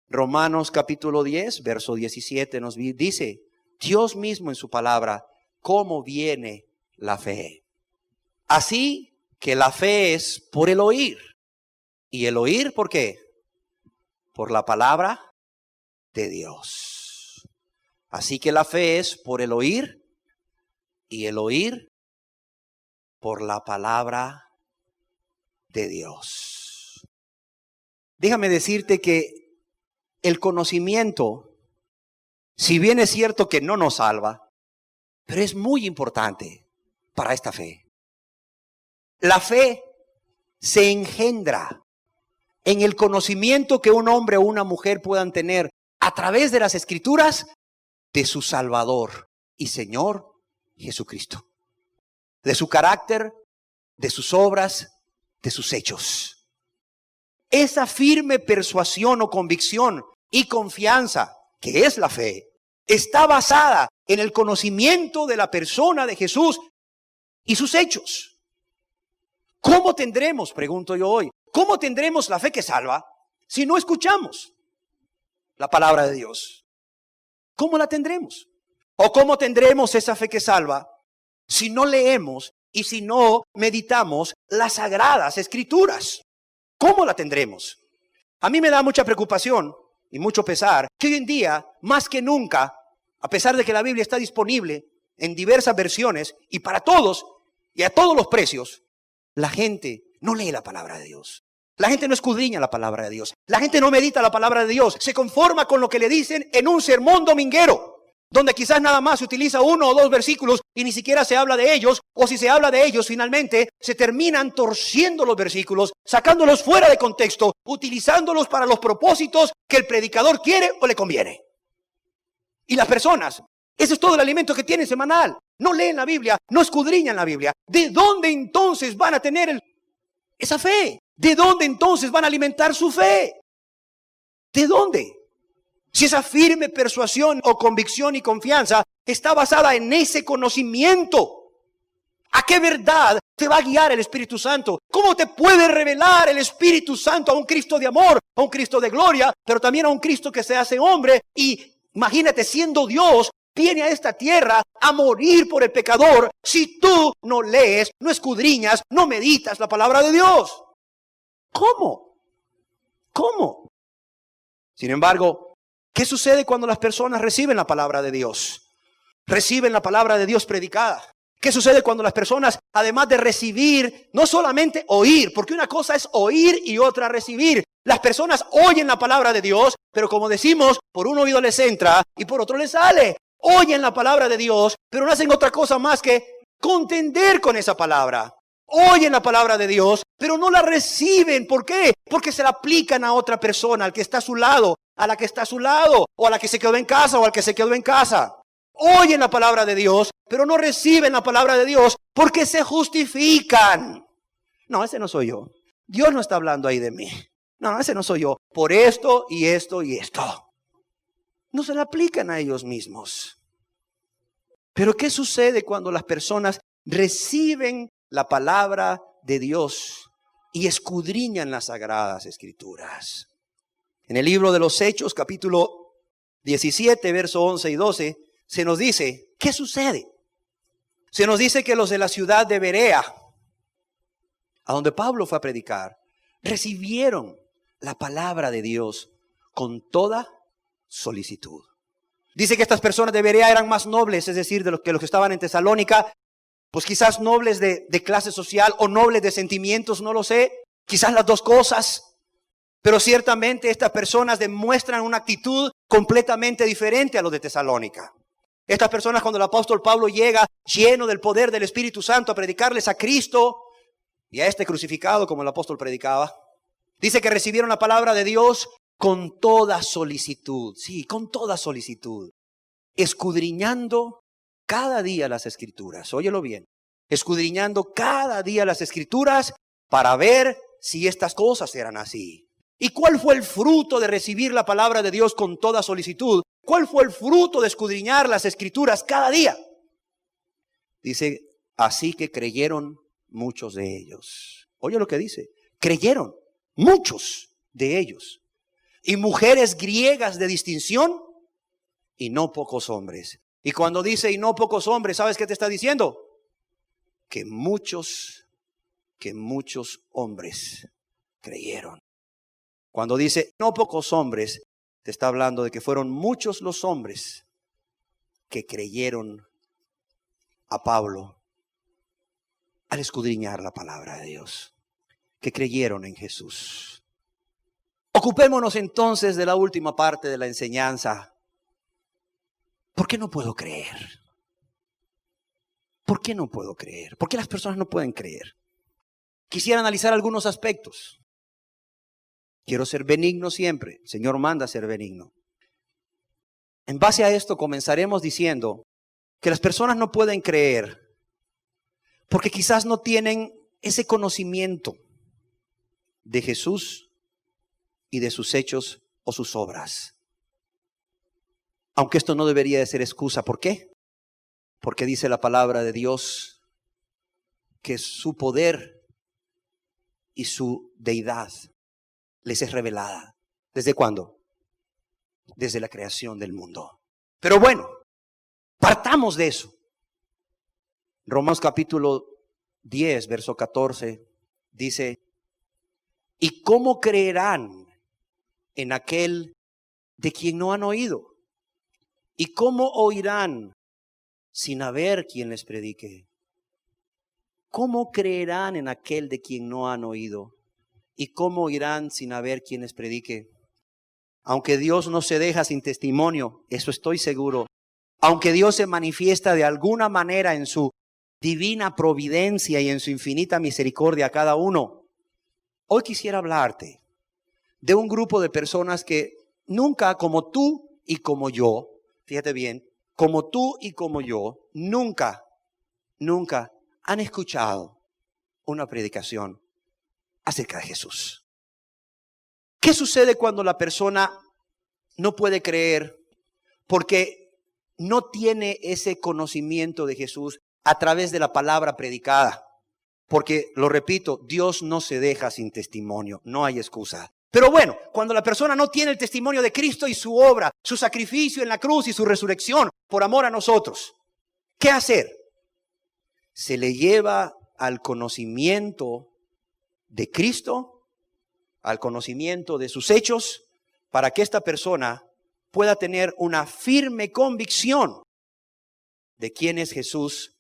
Romanos capítulo 10, verso 17 nos dice, Dios mismo en su palabra, ¿cómo viene la fe? Así que la fe es por el oír. ¿Y el oír por qué? Por la palabra de Dios. Así que la fe es por el oír y el oír por la palabra de Dios. déjame decirte que el conocimiento, si bien es cierto que no nos salva, pero es muy importante para esta fe. La fe se engendra en el conocimiento que un hombre o una mujer puedan tener a través de las Escrituras de su Salvador y Señor Jesucristo, de su carácter, de sus obras, de sus hechos. Esa firme persuasión o convicción y confianza, que es la fe, está basada en el conocimiento de la persona de Jesús y sus hechos. ¿Cómo tendremos, pregunto yo hoy, cómo tendremos la fe que salva si no escuchamos la palabra de Dios? ¿Cómo la tendremos? ¿O cómo tendremos esa fe que salva si no leemos y si no meditamos las sagradas Escrituras? ¿Cómo la tendremos? A mí me da mucha preocupación y mucho pesar que hoy en día, más que nunca, a pesar de que la Biblia está disponible en diversas versiones y para todos y a todos los precios, la gente no lee la palabra de Dios. La gente no escudriña la palabra de Dios. La gente no medita la palabra de Dios. Se conforma con lo que le dicen en un sermón dominguero, donde quizás nada más se utiliza 1 o 2 versículos y ni siquiera se habla de ellos, o si se habla de ellos, finalmente se terminan torciendo los versículos, sacándolos fuera de contexto, utilizándolos para los propósitos que el predicador quiere o le conviene. Y las personas, ese es todo el alimento que tienen semanal. No leen la Biblia, no escudriñan la Biblia. ¿De dónde entonces van a tener esa fe? ¿De dónde entonces van a alimentar su fe? ¿De dónde? Si esa firme persuasión o convicción y confianza está basada en ese conocimiento, ¿a qué verdad te va a guiar el Espíritu Santo? ¿Cómo te puede revelar el Espíritu Santo a un Cristo de amor, a un Cristo de gloria, pero también a un Cristo que se hace hombre? Y imagínate, siendo Dios, viene a esta tierra a morir por el pecador si tú no lees, no escudriñas, no meditas la palabra de Dios. ¿Cómo? ¿Cómo? Sin embargo, ¿qué sucede cuando las personas reciben la palabra de Dios? Reciben la palabra de Dios predicada. ¿Qué sucede cuando las personas, además de recibir, no solamente oír, porque una cosa es oír y otra recibir? Las personas oyen la palabra de Dios, pero como decimos, por un oído les entra y por otro les sale. Oyen la palabra de Dios, pero no hacen otra cosa más que contender con esa palabra. Oyen la palabra de Dios, pero no la reciben. ¿Por qué? Porque se la aplican a otra persona, al que está a su lado, a la que está a su lado, o a la que se quedó en casa, o al que se quedó en casa. Oyen la palabra de Dios, pero no reciben la palabra de Dios porque se justifican. No, ese no soy yo. Dios no está hablando ahí de mí. No, ese no soy yo. Por esto y esto y esto. No se la aplican a ellos mismos. Pero ¿qué sucede cuando las personas reciben la palabra de Dios y escudriñan las sagradas Escrituras? En el libro de los Hechos, capítulo 17, verso 11 y 12, se nos dice, ¿qué sucede? Se nos dice que los de la ciudad de Berea, a donde Pablo fue a predicar, recibieron la palabra de Dios con toda solicitud. Dice que estas personas de Berea eran más nobles, es decir, de los que estaban en Tesalónica, pues quizás nobles de clase social o nobles de sentimientos, no lo sé, quizás las dos cosas. Pero ciertamente estas personas demuestran una actitud completamente diferente a los de Tesalónica. Estas personas, cuando el apóstol Pablo llega lleno del poder del Espíritu Santo a predicarles a Cristo y a este crucificado, como el apóstol predicaba, dice que recibieron la palabra de Dios con toda solicitud. Sí, con toda solicitud. Escudriñando cada día las Escrituras. Óyelo bien. Escudriñando cada día las Escrituras para ver si estas cosas eran así. ¿Y cuál fue el fruto de recibir la palabra de Dios con toda solicitud? ¿Cuál fue el fruto de escudriñar las Escrituras cada día? Dice, así que creyeron muchos de ellos. Oye lo que dice. Creyeron muchos de ellos. Y mujeres griegas de distinción y no pocos hombres. Y cuando dice y no pocos hombres, ¿sabes qué te está diciendo? Que muchos hombres creyeron. Cuando dice no pocos hombres, te está hablando de que fueron muchos los hombres que creyeron a Pablo al escudriñar la palabra de Dios, que creyeron en Jesús. Ocupémonos entonces de la última parte de la enseñanza. ¿Por qué no puedo creer? ¿Por qué no puedo creer? ¿Por qué las personas no pueden creer? Quisiera analizar algunos aspectos. Quiero ser benigno siempre. El Señor manda a ser benigno. En base a esto comenzaremos diciendo que las personas no pueden creer porque quizás no tienen ese conocimiento de Jesús y de sus hechos o sus obras. Aunque esto no debería de ser excusa. ¿Por qué? Porque dice la palabra de Dios que su poder y su deidad les es revelada. ¿Desde cuándo? Desde la creación del mundo. Pero bueno, partamos de eso. Romanos capítulo 10, verso 14, dice: ¿y cómo creerán en aquel de quien no han oído? ¿Y cómo oirán sin haber quien les predique? ¿Cómo creerán en aquel de quien no han oído? ¿Y cómo oirán sin haber quien les predique? Aunque Dios no se deja sin testimonio, eso estoy seguro. Aunque Dios se manifiesta de alguna manera en su divina providencia y en su infinita misericordia a cada uno, hoy quisiera hablarte de un grupo de personas que nunca, como tú y como yo, fíjate bien, como tú y como yo, nunca han escuchado una predicación acerca de Jesús. ¿Qué sucede cuando la persona no puede creer porque no tiene ese conocimiento de Jesús a través de la palabra predicada? Porque, lo repito, Dios no se deja sin testimonio, no hay excusa. Pero bueno, cuando la persona no tiene el testimonio de Cristo y su obra, su sacrificio en la cruz y su resurrección por amor a nosotros, ¿qué hacer? Se le lleva al conocimiento de Cristo, al conocimiento de sus hechos, para que esta persona pueda tener una firme convicción de quién es Jesús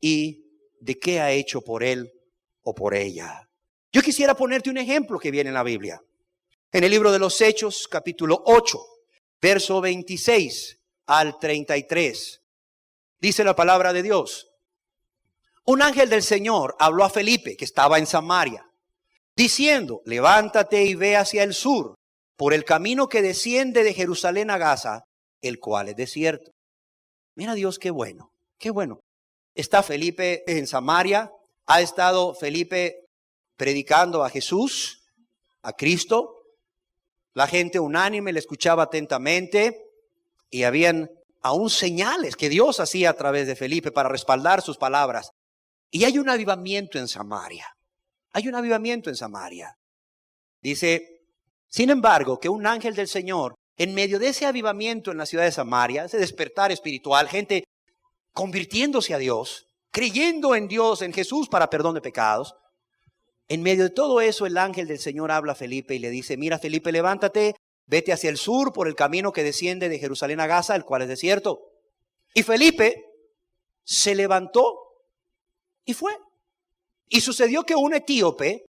y de qué ha hecho por él o por ella. Yo quisiera ponerte un ejemplo que viene en la Biblia. En el libro de los Hechos, capítulo 8, verso 26 al 33, dice la palabra de Dios: un ángel del Señor habló a Felipe, que estaba en Samaria, diciendo: levántate y ve hacia el sur, por el camino que desciende de Jerusalén a Gaza, el cual es desierto. Mira Dios, qué bueno, qué bueno. Está Felipe en Samaria, ha estado Felipe predicando a Jesús, a Cristo. La gente unánime le escuchaba atentamente y habían aún señales que Dios hacía a través de Felipe para respaldar sus palabras. Y hay un avivamiento en Samaria. Hay un avivamiento en Samaria. Dice, sin embargo, que un ángel del Señor, en medio de ese avivamiento en la ciudad de Samaria, ese despertar espiritual, gente convirtiéndose a Dios, creyendo en Dios, en Jesús para perdón de pecados, en medio de todo eso el ángel del Señor habla a Felipe y le dice: mira Felipe, levántate, vete hacia el sur por el camino que desciende de Jerusalén a Gaza, el cual es desierto. Y Felipe se levantó y fue. Y sucedió que un etíope,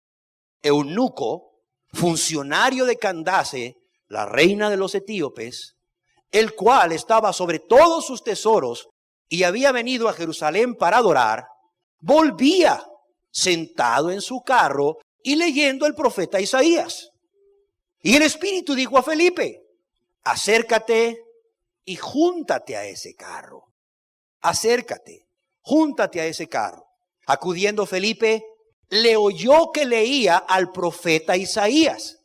eunuco, funcionario de Candace, la reina de los etíopes, el cual estaba sobre todos sus tesoros y había venido a Jerusalén para adorar, volvía sentado en su carro y leyendo el profeta Isaías. Y el Espíritu dijo a Felipe: acércate y júntate a ese carro. Acércate, júntate a ese carro. Acudiendo Felipe, le oyó que leía al profeta Isaías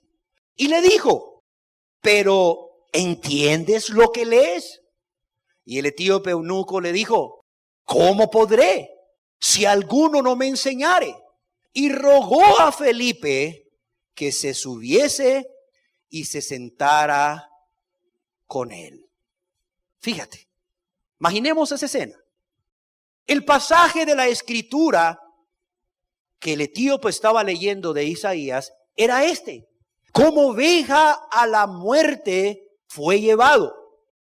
y le dijo: pero ¿entiendes lo que lees? Y el etíope eunuco le dijo: ¿cómo podré, si alguno no me enseñare? Y rogó a Felipe que se subiese y se sentara con él. Fíjate, imaginemos esa escena. El pasaje de la escritura que el etíope estaba leyendo de Isaías era este: como oveja a la muerte fue llevado,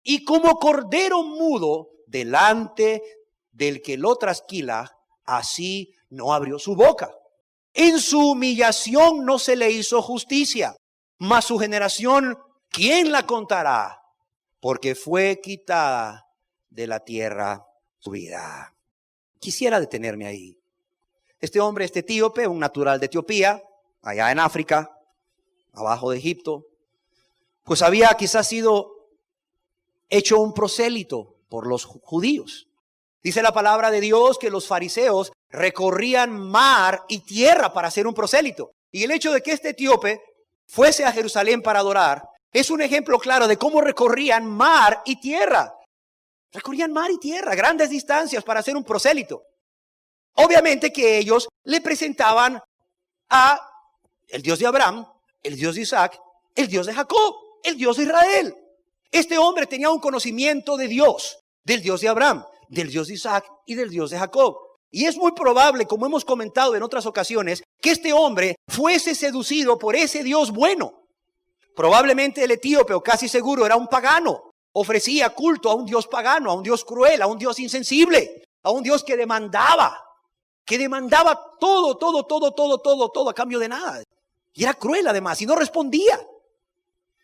y como cordero mudo delante del que lo trasquila, así no abrió su boca. En su humillación no se le hizo justicia. mas su generación, ¿quién la contará? Porque fue quitada de la tierra su vida. Quisiera detenerme ahí. Este hombre, este etíope, un natural de Etiopía, allá en África, abajo de Egipto, pues había quizás sido hecho un prosélito por los judíos. Dice la palabra de Dios que los fariseos recorrían mar y tierra para hacer un prosélito. Y el hecho de que este etíope fuese a Jerusalén para adorar es un ejemplo claro de cómo recorrían mar y tierra. Recorrían mar y tierra, grandes distancias para hacer un prosélito. Obviamente que ellos le presentaban a el Dios de Abraham, el Dios de Isaac, el Dios de Jacob, el Dios de Israel. Este hombre tenía un conocimiento de Dios, del Dios de Abraham, del Dios de Isaac y del Dios de Jacob. Y es muy probable, como hemos comentado en otras ocasiones, que este hombre fuese seducido por ese Dios bueno. Probablemente el etíope, o casi seguro, era un pagano. Ofrecía culto a un Dios pagano, a un Dios cruel, a un Dios insensible, a un Dios que demandaba todo a cambio de nada. Y era cruel además, y no respondía.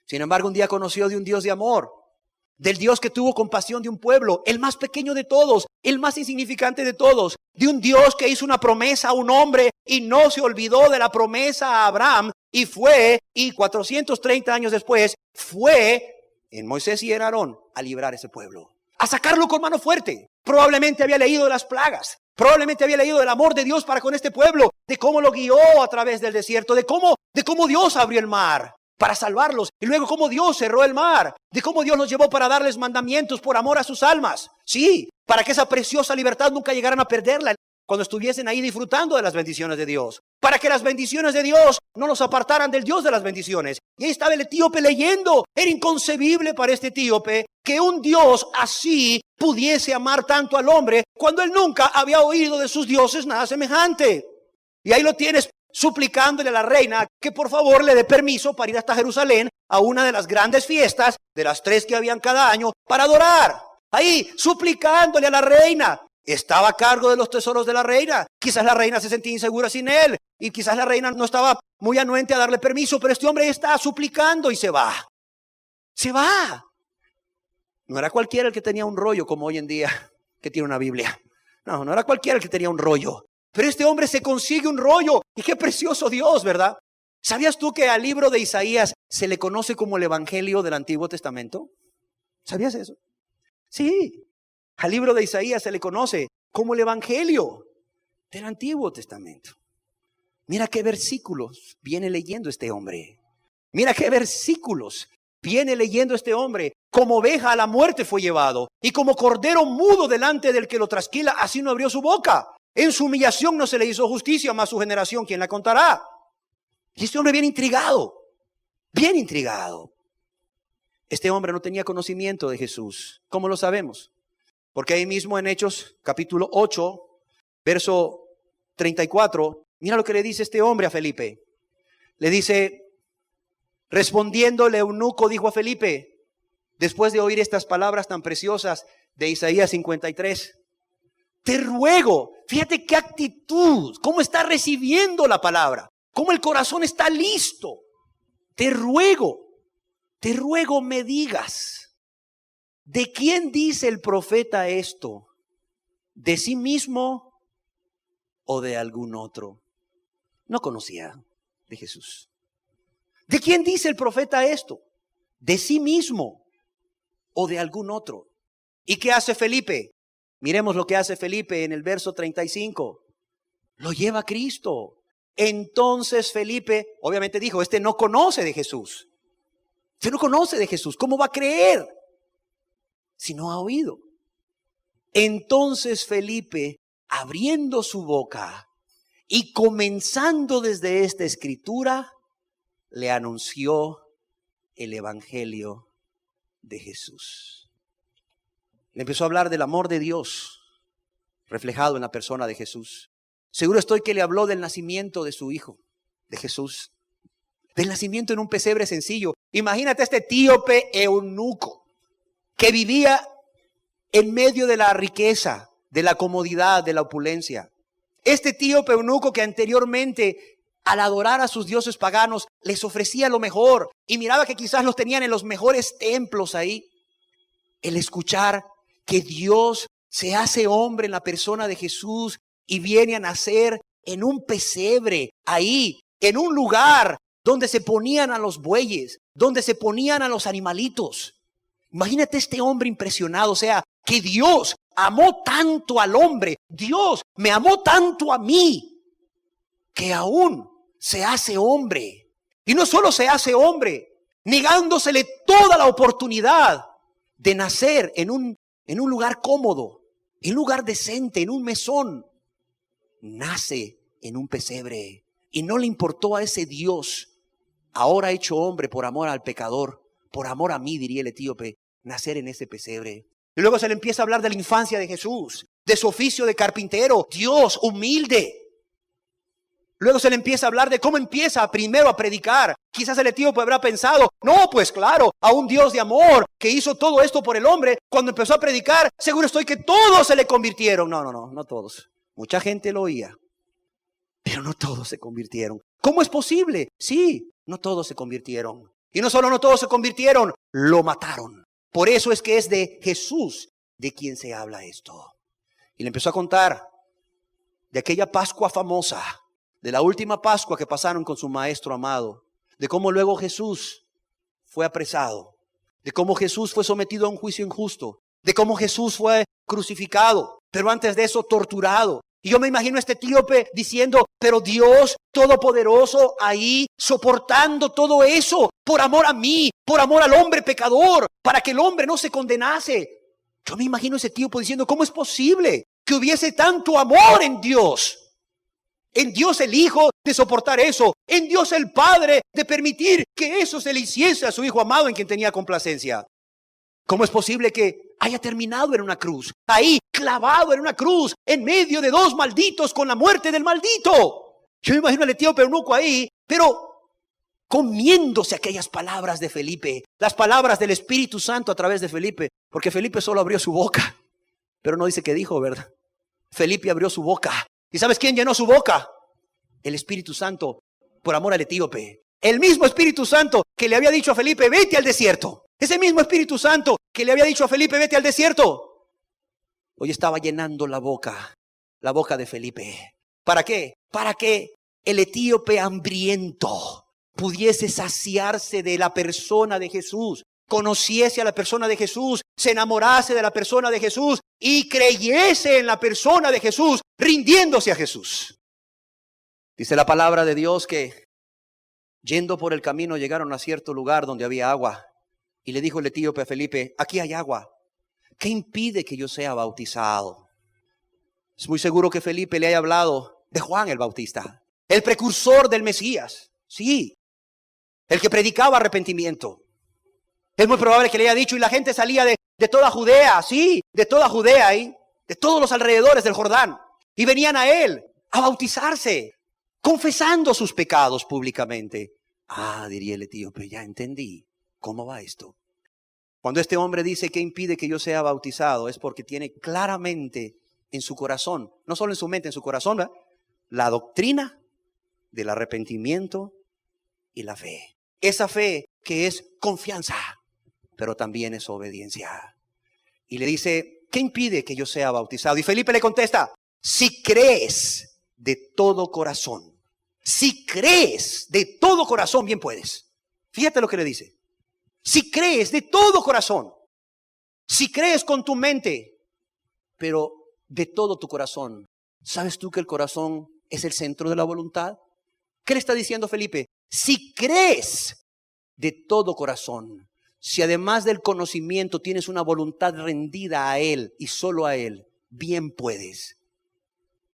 Sin embargo, un día conoció de un Dios de amor, del Dios que tuvo compasión de un pueblo, el más pequeño de todos, el más insignificante de todos, de un Dios que hizo una promesa a un hombre y no se olvidó de la promesa a Abraham, y 430 años después, fue en Moisés y en Aarón a librar ese pueblo, a sacarlo con mano fuerte. Probablemente había leído de las plagas, probablemente había leído del amor de Dios para con este pueblo, de cómo lo guió a través del desierto, de cómo Dios abrió el mar para salvarlos, y luego cómo Dios cerró el mar, de cómo Dios los llevó para darles mandamientos por amor a sus almas. Sí, para que esa preciosa libertad nunca llegaran a perderla cuando estuviesen ahí disfrutando de las bendiciones de Dios, para que las bendiciones de Dios no los apartaran del Dios de las bendiciones. Y ahí estaba el etíope leyendo. Era inconcebible para este etíope que un Dios así pudiese amar tanto al hombre cuando él nunca había oído de sus dioses nada semejante. Y ahí lo tienes, suplicándole a la reina que por favor le dé permiso para ir hasta Jerusalén a una de las grandes fiestas, de las 3 que habían cada año, para adorar. Ahí, suplicándole a la reina. Estaba a cargo de los tesoros de la reina. Quizás la reina se sentía insegura sin él, y quizás la reina no estaba muy anuente a darle permiso, pero este hombre está suplicando y se va. Se va. No era cualquiera el que tenía un rollo como hoy en día que tiene una Biblia. No era cualquiera el que tenía un rollo. Pero este hombre se consigue un rollo. Y qué precioso Dios, ¿verdad? ¿Sabías tú que al libro de Isaías se le conoce como el Evangelio del Antiguo Testamento? ¿Sabías eso? Sí. Al libro de Isaías se le conoce como el Evangelio del Antiguo Testamento. Mira qué versículos viene leyendo este hombre. Mira qué versículos viene leyendo este hombre. Como oveja a la muerte fue llevado, y como cordero mudo delante del que lo trasquila, así no abrió su boca. En su humillación no se le hizo justicia, mas su generación, ¿quién la contará? Y este hombre bien intrigado. Este hombre no tenía conocimiento de Jesús. ¿Cómo lo sabemos? Porque ahí mismo en Hechos capítulo 8, verso 34, mira lo que le dice este hombre a Felipe. Le dice, respondiendo el eunuco dijo a Felipe, después de oír estas palabras tan preciosas de Isaías 53, te ruego, fíjate qué actitud, cómo está recibiendo la palabra, cómo el corazón está listo. Te ruego me digas, ¿de quién dice el profeta esto? ¿De sí mismo o de algún otro? No conocía de Jesús. ¿De quién dice el profeta esto? ¿De sí mismo o de algún otro? ¿Y qué hace Felipe? Miremos lo que hace Felipe en el verso 35. Lo lleva a Cristo. Entonces Felipe, obviamente dijo, este no conoce de Jesús. Este no conoce de Jesús. ¿Cómo va a creer si no ha oído? Entonces Felipe, abriendo su boca y comenzando desde esta escritura, le anunció el evangelio de Jesús. Le empezó a hablar del amor de Dios reflejado en la persona de Jesús. Seguro estoy que le habló del nacimiento de su hijo, de Jesús. Del nacimiento en un pesebre sencillo. Imagínate a este etíope eunuco que vivía en medio de la riqueza, de la comodidad, de la opulencia. Este etíope eunuco que anteriormente, al adorar a sus dioses paganos, les ofrecía lo mejor y miraba que quizás los tenían en los mejores templos ahí. El escuchar que Dios se hace hombre en la persona de Jesús y viene a nacer en un pesebre, ahí, en un lugar donde se ponían a los bueyes, donde se ponían a los animalitos. Imagínate este hombre impresionado, o sea, que Dios amó tanto al hombre, Dios me amó tanto a mí, que aún se hace hombre. Y no solo se hace hombre, negándosele toda la oportunidad de nacer en un lugar cómodo, en un lugar decente, en un mesón. Nace en un pesebre y no le importó a ese Dios, ahora hecho hombre por amor al pecador, por amor a mí, diría el etíope, nacer en ese pesebre. Y luego se le empieza a hablar de la infancia de Jesús, de su oficio de carpintero, Dios humilde. Luego se le empieza a hablar de cómo empieza primero a predicar. Quizás el etíope habrá pensado, no, pues claro, a un Dios de amor que hizo todo esto por el hombre. Cuando empezó a predicar, seguro estoy que todos se le convirtieron. No todos. Mucha gente lo oía, pero no todos se convirtieron. ¿Cómo es posible? Sí, no todos se convirtieron. Y no solo no todos se convirtieron, lo mataron. Por eso es que es de Jesús de quien se habla esto. Y le empezó a contar de aquella Pascua famosa, de la última Pascua que pasaron con su maestro amado, de cómo luego Jesús fue apresado, de cómo Jesús fue sometido a un juicio injusto, de cómo Jesús fue crucificado, pero antes de eso torturado. Y yo me imagino a este etíope diciendo, pero Dios Todopoderoso ahí soportando todo eso por amor a mí, por amor al hombre pecador, para que el hombre no se condenase. Yo me imagino a ese etíope diciendo, ¿cómo es posible que hubiese tanto amor en Dios? En Dios el Hijo de soportar eso, en Dios el Padre de permitir que eso se le hiciese a su Hijo amado en quien tenía complacencia. ¿Cómo es posible que haya terminado en una cruz, ahí clavado en una cruz, en medio de dos malditos con la muerte del maldito? Yo me imagino al etíope eunuco ahí, pero comiéndose aquellas palabras de Felipe, las palabras del Espíritu Santo a través de Felipe, porque Felipe solo abrió su boca, pero no dice qué dijo, ¿verdad? Felipe abrió su boca. ¿Y sabes quién llenó su boca? El Espíritu Santo, por amor al etíope. El mismo Espíritu Santo que le había dicho a Felipe, vete al desierto. Ese mismo Espíritu Santo que le había dicho a Felipe, vete al desierto. Hoy estaba llenando la boca de Felipe. ¿Para qué? Para que el etíope hambriento pudiese saciarse de la persona de Jesús, conociese a la persona de Jesús, se enamorase de la persona de Jesús y creyese en la persona de Jesús, rindiéndose a Jesús. Dice la palabra de Dios que yendo por el camino llegaron a cierto lugar donde había agua. Y le dijo el etíope a Felipe, aquí hay agua. ¿Qué impide que yo sea bautizado? Es muy seguro que Felipe le haya hablado de Juan el Bautista, el precursor del Mesías. Sí, el que predicaba arrepentimiento. Es muy probable que le haya dicho, y la gente salía de toda Judea, sí, de toda Judea, ¿eh? De todos los alrededores del Jordán. Y venían a él a bautizarse, confesando sus pecados públicamente. Ah, diría el etíope, ya entendí cómo va esto. Cuando este hombre dice que impide que yo sea bautizado, es porque tiene claramente en su corazón, no solo en su mente, en su corazón, ¿verdad?, la doctrina del arrepentimiento y la fe. Esa fe que es confianza, pero también es obediencia. Y le dice, ¿qué impide que yo sea bautizado? Y Felipe le contesta, si crees de todo corazón, si crees de todo corazón, bien puedes. Fíjate lo que le dice. Si crees de todo corazón, si crees con tu mente, pero de todo tu corazón. ¿Sabes tú que el corazón es el centro de la voluntad? ¿Qué le está diciendo Felipe? Si crees de todo corazón, si además del conocimiento tienes una voluntad rendida a Él y solo a Él, bien puedes.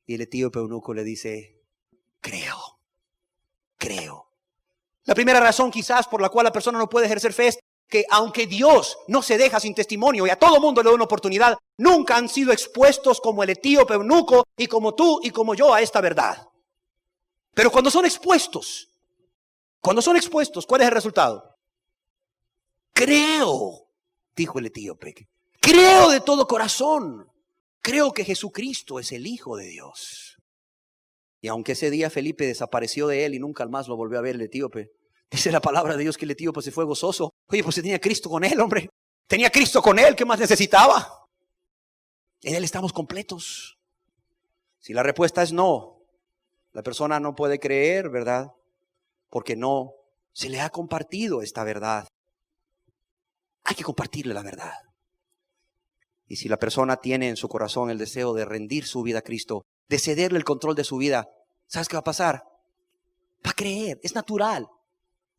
Y el etíope eunuco le dice, creo. La primera razón quizás por la cual la persona no puede ejercer fe es que aunque Dios no se deja sin testimonio y a todo mundo le da una oportunidad, nunca han sido expuestos como el etíope eunuco y como tú y como yo a esta verdad. Pero cuando son expuestos, ¿cuál es el resultado? Creo, dijo el etíope, creo de todo corazón, creo que Jesucristo es el Hijo de Dios. Y aunque ese día Felipe desapareció de él y nunca más lo volvió a ver el etíope, Esa es la palabra de Dios, que el etíope se fue gozoso. Oye, pues tenía Cristo con él, hombre. Tenía Cristo con él, ¿qué más necesitaba? En él estamos completos. Si la respuesta es no, la persona no puede creer, ¿verdad? Porque no se le ha compartido esta verdad. Hay que compartirle la verdad. Y si la persona tiene en su corazón el deseo de rendir su vida a Cristo, de cederle el control de su vida, ¿sabes qué va a pasar? Va a creer, es natural.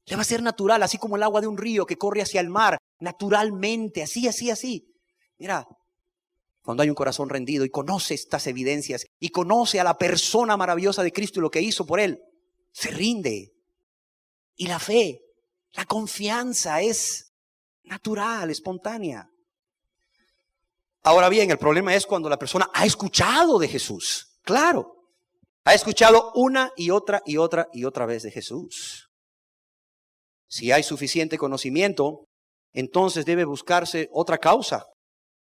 Le va a ser natural, así como el agua de un río que corre hacia el mar, naturalmente, así. Mira, cuando hay un corazón rendido y conoce estas evidencias y conoce a la persona maravillosa de Cristo y lo que hizo por él, se rinde. Y la fe, la confianza es natural, espontánea. Ahora bien, el problema es cuando la persona ha escuchado de Jesús. Claro, ha escuchado una y otra vez de Jesús. Si hay suficiente conocimiento, entonces debe buscarse otra causa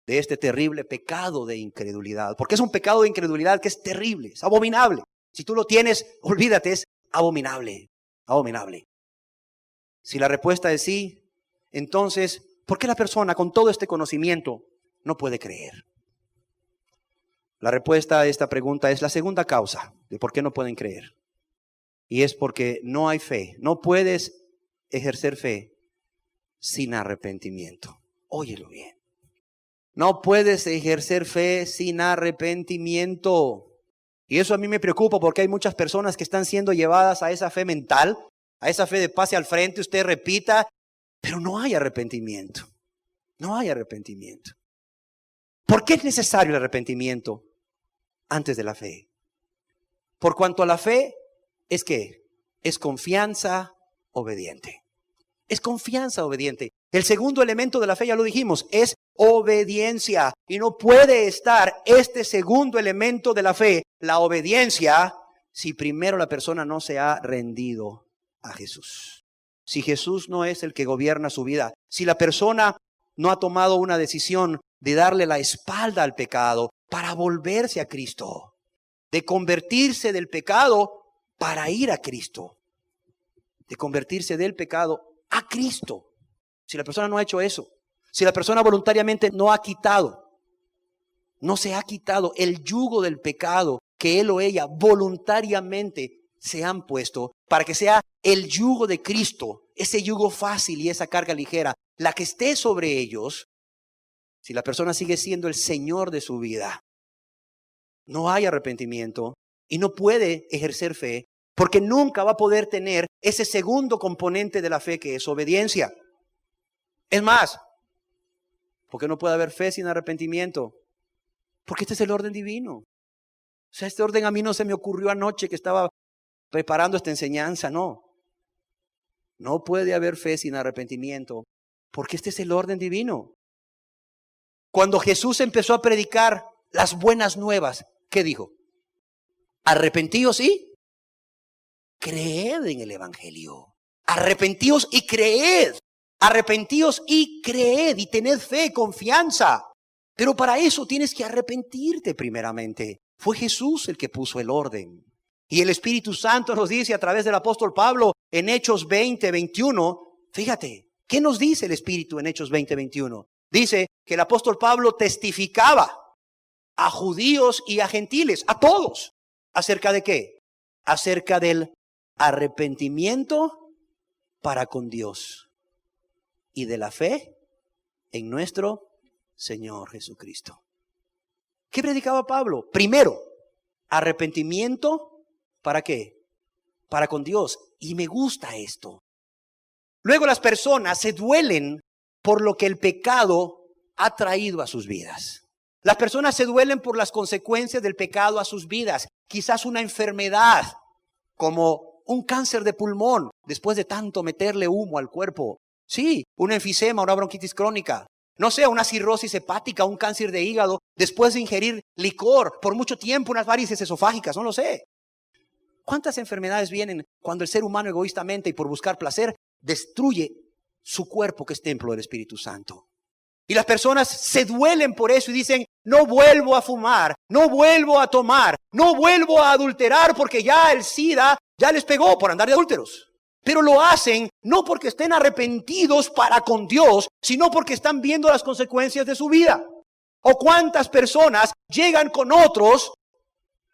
de este terrible pecado de incredulidad. Porque es un pecado de incredulidad que es terrible, es abominable. Si tú lo tienes, olvídate, es abominable, abominable. Si la respuesta es sí, entonces, ¿por qué la persona con todo este conocimiento no puede creer? La respuesta a esta pregunta es la segunda causa de por qué no pueden creer. Y es porque no hay fe. No puedes ejercer fe sin arrepentimiento. Óyelo bien. No puedes ejercer fe sin arrepentimiento. Y eso a mí me preocupa porque hay muchas personas que están siendo llevadas a esa fe mental, a esa fe de pase al frente, usted repita, pero no hay arrepentimiento. No hay arrepentimiento. ¿Por qué es necesario el arrepentimiento antes de la fe? Por cuanto a la fe es que es confianza obediente. Es confianza obediente. El segundo elemento de la fe, ya lo dijimos, es obediencia. Y no puede estar este segundo elemento de la fe, la obediencia, si primero la persona no se ha rendido a Jesús. Si Jesús no es el que gobierna su vida, si la persona no ha tomado una decisión de darle la espalda al pecado para volverse a Cristo, de convertirse del pecado para ir a Cristo, de convertirse del pecado a Cristo. Si la persona no ha hecho eso, si la persona voluntariamente no ha quitado, no se ha quitado el yugo del pecado que él o ella voluntariamente se han puesto para que sea el yugo de Cristo, ese yugo fácil y esa carga ligera, la que esté sobre ellos. Si la persona sigue siendo el Señor de su vida, no hay arrepentimiento y no puede ejercer fe, porque nunca va a poder tener ese segundo componente de la fe que es obediencia. Es más, porque no puede haber fe sin arrepentimiento, porque este es el orden divino. O sea, este orden a mí no se me ocurrió anoche que estaba preparando esta enseñanza, no. No puede haber fe sin arrepentimiento, porque este es el orden divino. Cuando Jesús empezó a predicar las buenas nuevas, ¿qué dijo? Arrepentíos y creed en el Evangelio. Arrepentíos y creed. Arrepentíos y creed y tened fe, confianza. Pero para eso tienes que arrepentirte primeramente. Fue Jesús el que puso el orden. Y el Espíritu Santo nos dice a través del apóstol Pablo en Hechos 20:21. Fíjate, ¿qué nos dice el Espíritu en Hechos 20:21? Dice que el apóstol Pablo testificaba a judíos y a gentiles, a todos. ¿Acerca de qué? Acerca del arrepentimiento para con Dios y de la fe en nuestro Señor Jesucristo. ¿Qué predicaba Pablo? Primero, arrepentimiento, ¿para qué? Para con Dios. Y me gusta esto. Luego las personas se duelen por lo que el pecado ha traído a sus vidas. Las personas se duelen por las consecuencias del pecado a sus vidas. Quizás una enfermedad como un cáncer de pulmón después de tanto meterle humo al cuerpo. Sí, un enfisema, una bronquitis crónica. No sé, una cirrosis hepática, un cáncer de hígado después de ingerir licor por mucho tiempo, unas varices esofágicas, no lo sé. ¿Cuántas enfermedades vienen cuando el ser humano egoístamente y por buscar placer destruye su cuerpo que es templo del Espíritu Santo? Y las personas se duelen por eso y dicen, no vuelvo a fumar, no vuelvo a tomar, no vuelvo a adulterar porque ya el SIDA ya les pegó por andar de adúlteros. Pero lo hacen no porque estén arrepentidos para con Dios, sino porque están viendo las consecuencias de su vida. O cuántas personas llegan con otros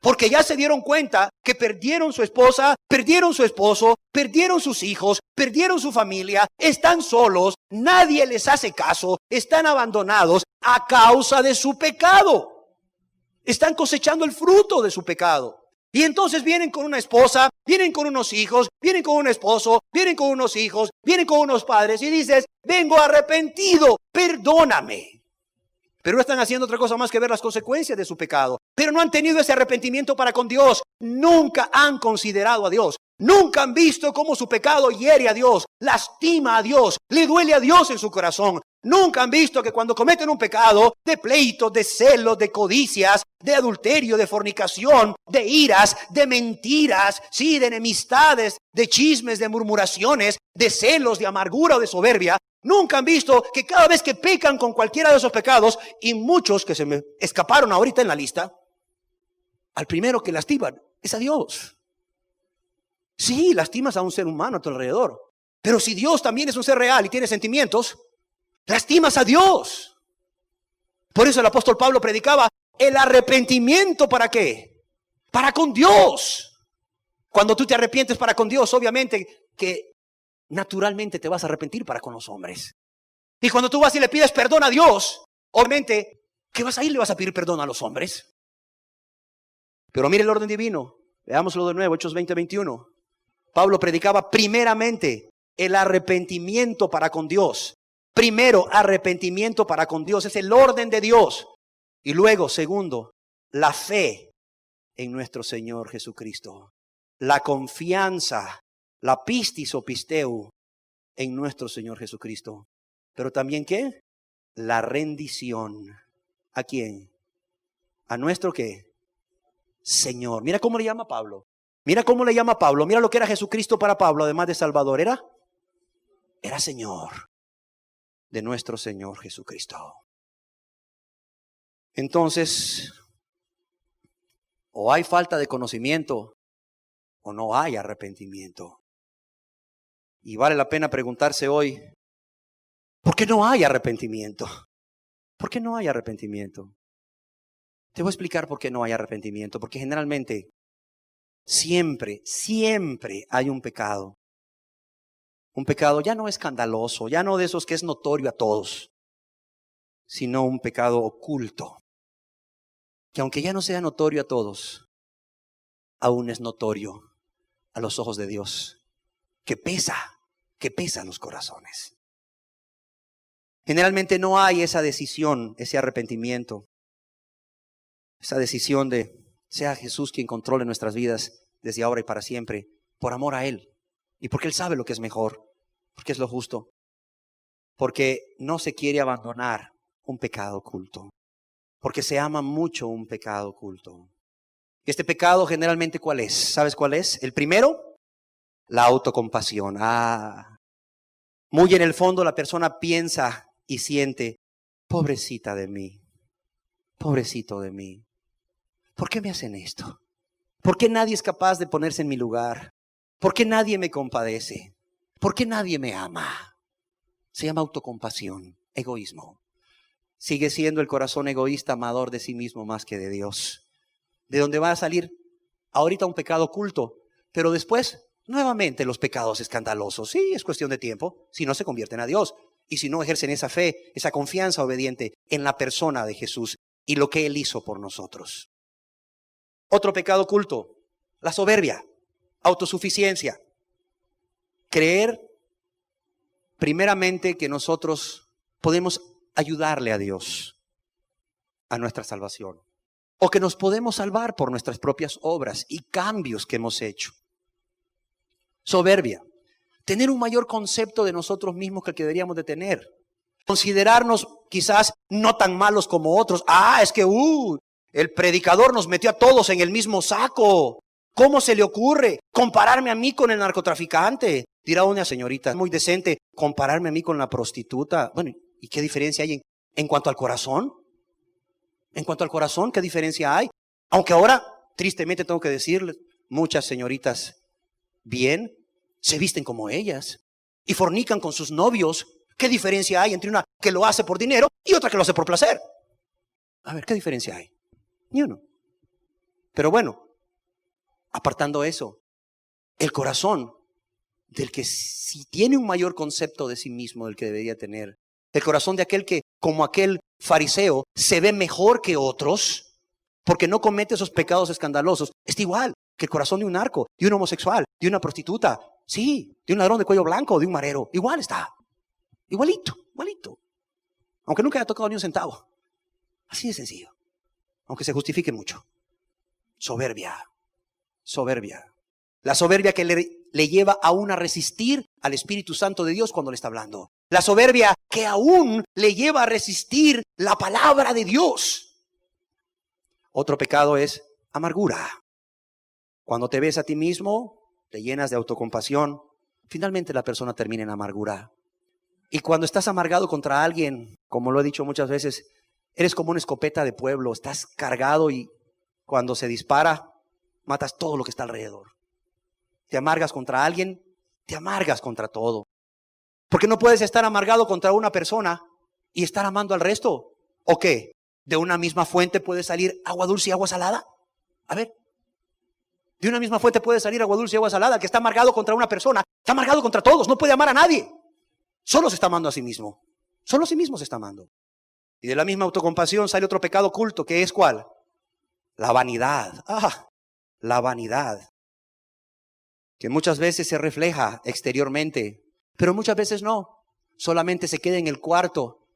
porque ya se dieron cuenta que perdieron su esposa, perdieron su esposo, perdieron sus hijos, perdieron su familia, están solos, nadie les hace caso, están abandonados a causa de su pecado. Están cosechando el fruto de su pecado. Y entonces vienen con una esposa, vienen con unos hijos, vienen con un esposo, vienen con unos hijos, vienen con unos padres y dices, vengo arrepentido, perdóname. Pero no están haciendo otra cosa más que ver las consecuencias de su pecado. Pero no han tenido ese arrepentimiento para con Dios. Nunca han considerado a Dios. Nunca han visto cómo su pecado hiere a Dios, lastima a Dios, le duele a Dios en su corazón. Nunca han visto que cuando cometen un pecado de pleitos, de celos, de codicias, de adulterio, de fornicación, de iras, de mentiras, sí, de enemistades, de chismes, de murmuraciones, de celos, de amargura o de soberbia, nunca han visto que cada vez que pecan con cualquiera de esos pecados, y muchos que se me escaparon ahorita en la lista, al primero que lastiman es a Dios. Sí, lastimas a un ser humano a tu alrededor, pero si Dios también es un ser real y tiene sentimientos, lastimas a Dios. Por eso el apóstol Pablo predicaba el arrepentimiento. ¿Para qué? Para con Dios. Cuando tú te arrepientes para con Dios, obviamente que naturalmente te vas a arrepentir para con los hombres. Y cuando tú vas y le pides perdón a Dios, obviamente que vas a ir y le vas a pedir perdón a los hombres. Pero mire el orden divino. Veámoslo de nuevo, Hechos 20:21. Pablo predicaba primeramente el arrepentimiento para con Dios. Primero, arrepentimiento para con Dios. Es el orden de Dios. Y luego, segundo, la fe en nuestro Señor Jesucristo. La confianza, la pistis o pisteu en nuestro Señor Jesucristo. Pero también, ¿qué? La rendición. ¿A quién? ¿A nuestro qué? Señor. Mira cómo le llama Pablo. Mira cómo le llama Pablo. Mira lo que era Jesucristo para Pablo, además de Salvador. Era Señor de nuestro Señor Jesucristo. Entonces, o hay falta de conocimiento o no hay arrepentimiento. Y vale la pena preguntarse hoy, ¿por qué no hay arrepentimiento? ¿Por qué no hay arrepentimiento? Te voy a explicar por qué no hay arrepentimiento. Porque generalmente, siempre hay un pecado. Un pecado ya no escandaloso, ya no de esos que es notorio a todos, sino un pecado oculto. Que aunque ya no sea notorio a todos, aún es notorio a los ojos de Dios. Que pesa en los corazones. Generalmente no hay esa decisión, ese arrepentimiento. Esa decisión de sea Jesús quien controle nuestras vidas desde ahora y para siempre, por amor a Él. Y porque Él sabe lo que es mejor, porque es lo justo. Porque no se quiere abandonar un pecado oculto. Porque se ama mucho un pecado oculto. Este pecado generalmente, ¿cuál es? ¿Sabes cuál es? El primero, la autocompasión. Muy en el fondo la persona piensa y siente, pobrecita de mí, pobrecito de mí. ¿Por qué me hacen esto? ¿Por qué nadie es capaz de ponerse en mi lugar? ¿Por qué nadie me compadece? ¿Por qué nadie me ama? Se llama autocompasión, egoísmo. Sigue siendo el corazón egoísta, amador de sí mismo más que de Dios. De donde va a salir ahorita un pecado oculto, pero después nuevamente los pecados escandalosos. Sí, es cuestión de tiempo, si no se convierten a Dios y si no ejercen esa fe, esa confianza obediente en la persona de Jesús y lo que Él hizo por nosotros. Otro pecado oculto, la soberbia, autosuficiencia. Creer primeramente que nosotros podemos ayudarle a Dios a nuestra salvación. O que nos podemos salvar por nuestras propias obras y cambios que hemos hecho. Soberbia. Tener un mayor concepto de nosotros mismos que el que deberíamos de tener. Considerarnos quizás no tan malos como otros. Es que el predicador nos metió a todos en el mismo saco. ¿Cómo se le ocurre compararme a mí con el narcotraficante? Dirá una señorita muy decente, compararme a mí con la prostituta. Bueno, ¿y qué diferencia hay en cuanto al corazón? En cuanto al corazón, ¿qué diferencia hay? Aunque ahora, tristemente tengo que decirles, muchas señoritas bien, se visten como ellas y fornican con sus novios. ¿Qué diferencia hay entre una que lo hace por dinero y otra que lo hace por placer? A ver, ¿qué diferencia hay? Ni uno. Pero bueno, apartando eso, el corazón del que sí tiene un mayor concepto de sí mismo del que debería tener, el corazón de aquel que, como aquel fariseo, se ve mejor que otros porque no comete esos pecados escandalosos, está igual que el corazón de un narco, de un homosexual, de una prostituta, sí, de un ladrón de cuello blanco, de un marero. Igual está, igualito, igualito, aunque nunca haya tocado ni un centavo. Así de sencillo, aunque se justifique mucho. Soberbia, soberbia. La soberbia que le lleva aún a resistir al Espíritu Santo de Dios cuando le está hablando. La soberbia que aún le lleva a resistir la palabra de Dios. Otro pecado es amargura. Cuando te ves a ti mismo, te llenas de autocompasión, finalmente la persona termina en amargura. Y cuando estás amargado contra alguien, como lo he dicho muchas veces, eres como una escopeta de pueblo, estás cargado y cuando se dispara, matas todo lo que está alrededor. Te amargas contra alguien, te amargas contra todo. Porque no puedes estar amargado contra una persona y estar amando al resto. ¿O qué? ¿De una misma fuente puede salir agua dulce y agua salada? A ver. De una misma fuente puede salir agua dulce y agua salada. El que está amargado contra una persona, está amargado contra todos. No puede amar a nadie. Solo se está amando a sí mismo. Solo a sí mismo se está amando. Y de la misma autocompasión sale otro pecado oculto, que es ¿cuál? La vanidad. La vanidad. Que muchas veces se refleja exteriormente, pero muchas veces no. Solamente se queda en el cuarto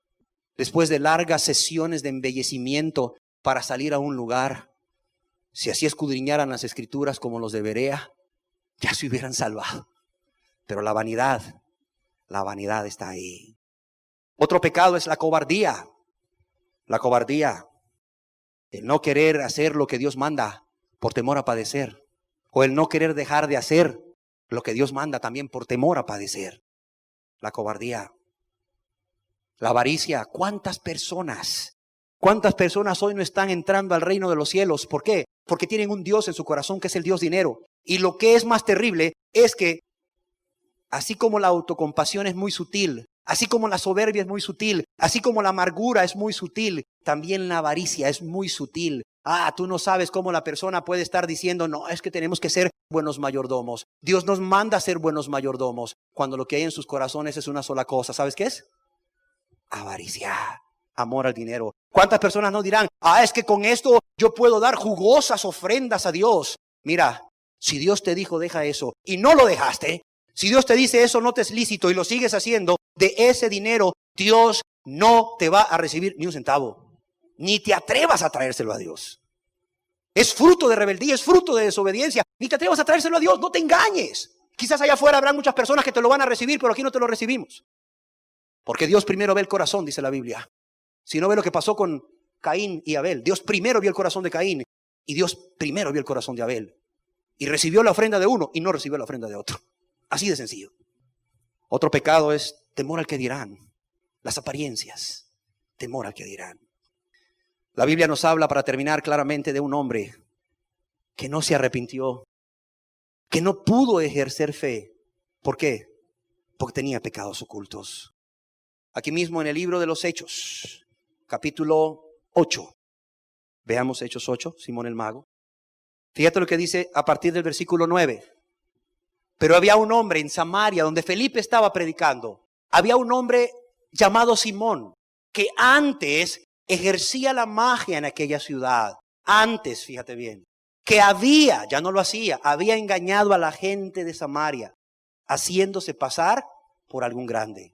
después de largas sesiones de embellecimiento para salir a un lugar. Si así escudriñaran las Escrituras como los de Berea, ya se hubieran salvado. Pero la vanidad está ahí. Otro pecado es la cobardía. La cobardía, el no querer hacer lo que Dios manda por temor a padecer. O el no querer dejar de hacer lo que Dios manda también por temor a padecer. La cobardía. La avaricia. ¿Cuántas personas hoy no están entrando al reino de los cielos? ¿Por qué? Porque tienen un Dios en su corazón que es el Dios dinero. Y lo que es más terrible es que así como la autocompasión es muy sutil, así como la soberbia es muy sutil, así como la amargura es muy sutil, también la avaricia es muy sutil. Tú no sabes cómo la persona puede estar diciendo, no, es que tenemos que ser buenos mayordomos. Dios nos manda a ser buenos mayordomos, cuando lo que hay en sus corazones es una sola cosa. ¿Sabes qué es? Avaricia, amor al dinero. ¿Cuántas personas no dirán, es que con esto yo puedo dar jugosas ofrendas a Dios? Mira, si Dios te dijo deja eso y no lo dejaste, si Dios te dice eso no te es lícito y lo sigues haciendo, de ese dinero Dios no te va a recibir ni un centavo. Ni te atrevas a traérselo a Dios. Es fruto de rebeldía, es fruto de desobediencia. Ni te atrevas a traérselo a Dios, no te engañes. Quizás allá afuera habrá muchas personas que te lo van a recibir, pero aquí no te lo recibimos. Porque Dios primero ve el corazón, dice la Biblia. Si no ve lo que pasó con Caín y Abel, Dios primero vio el corazón de Caín y Dios primero vio el corazón de Abel. Y recibió la ofrenda de uno y no recibió la ofrenda de otro. Así de sencillo. Otro pecado es temor al que dirán. Las apariencias. Temor al que dirán. La Biblia nos habla, para terminar, claramente de un hombre que no se arrepintió, que no pudo ejercer fe. ¿Por qué? Porque tenía pecados ocultos. Aquí mismo en el libro de los Hechos, capítulo 8. Veamos Hechos 8, Simón el Mago. Fíjate lo que dice a partir del versículo 9. Pero había un hombre en Samaria donde Felipe estaba predicando. Había un hombre llamado Simón que antes ejercía la magia en aquella ciudad. Antes, fíjate bien, que ya no lo hacía, había engañado a la gente de Samaria, haciéndose pasar por algún grande.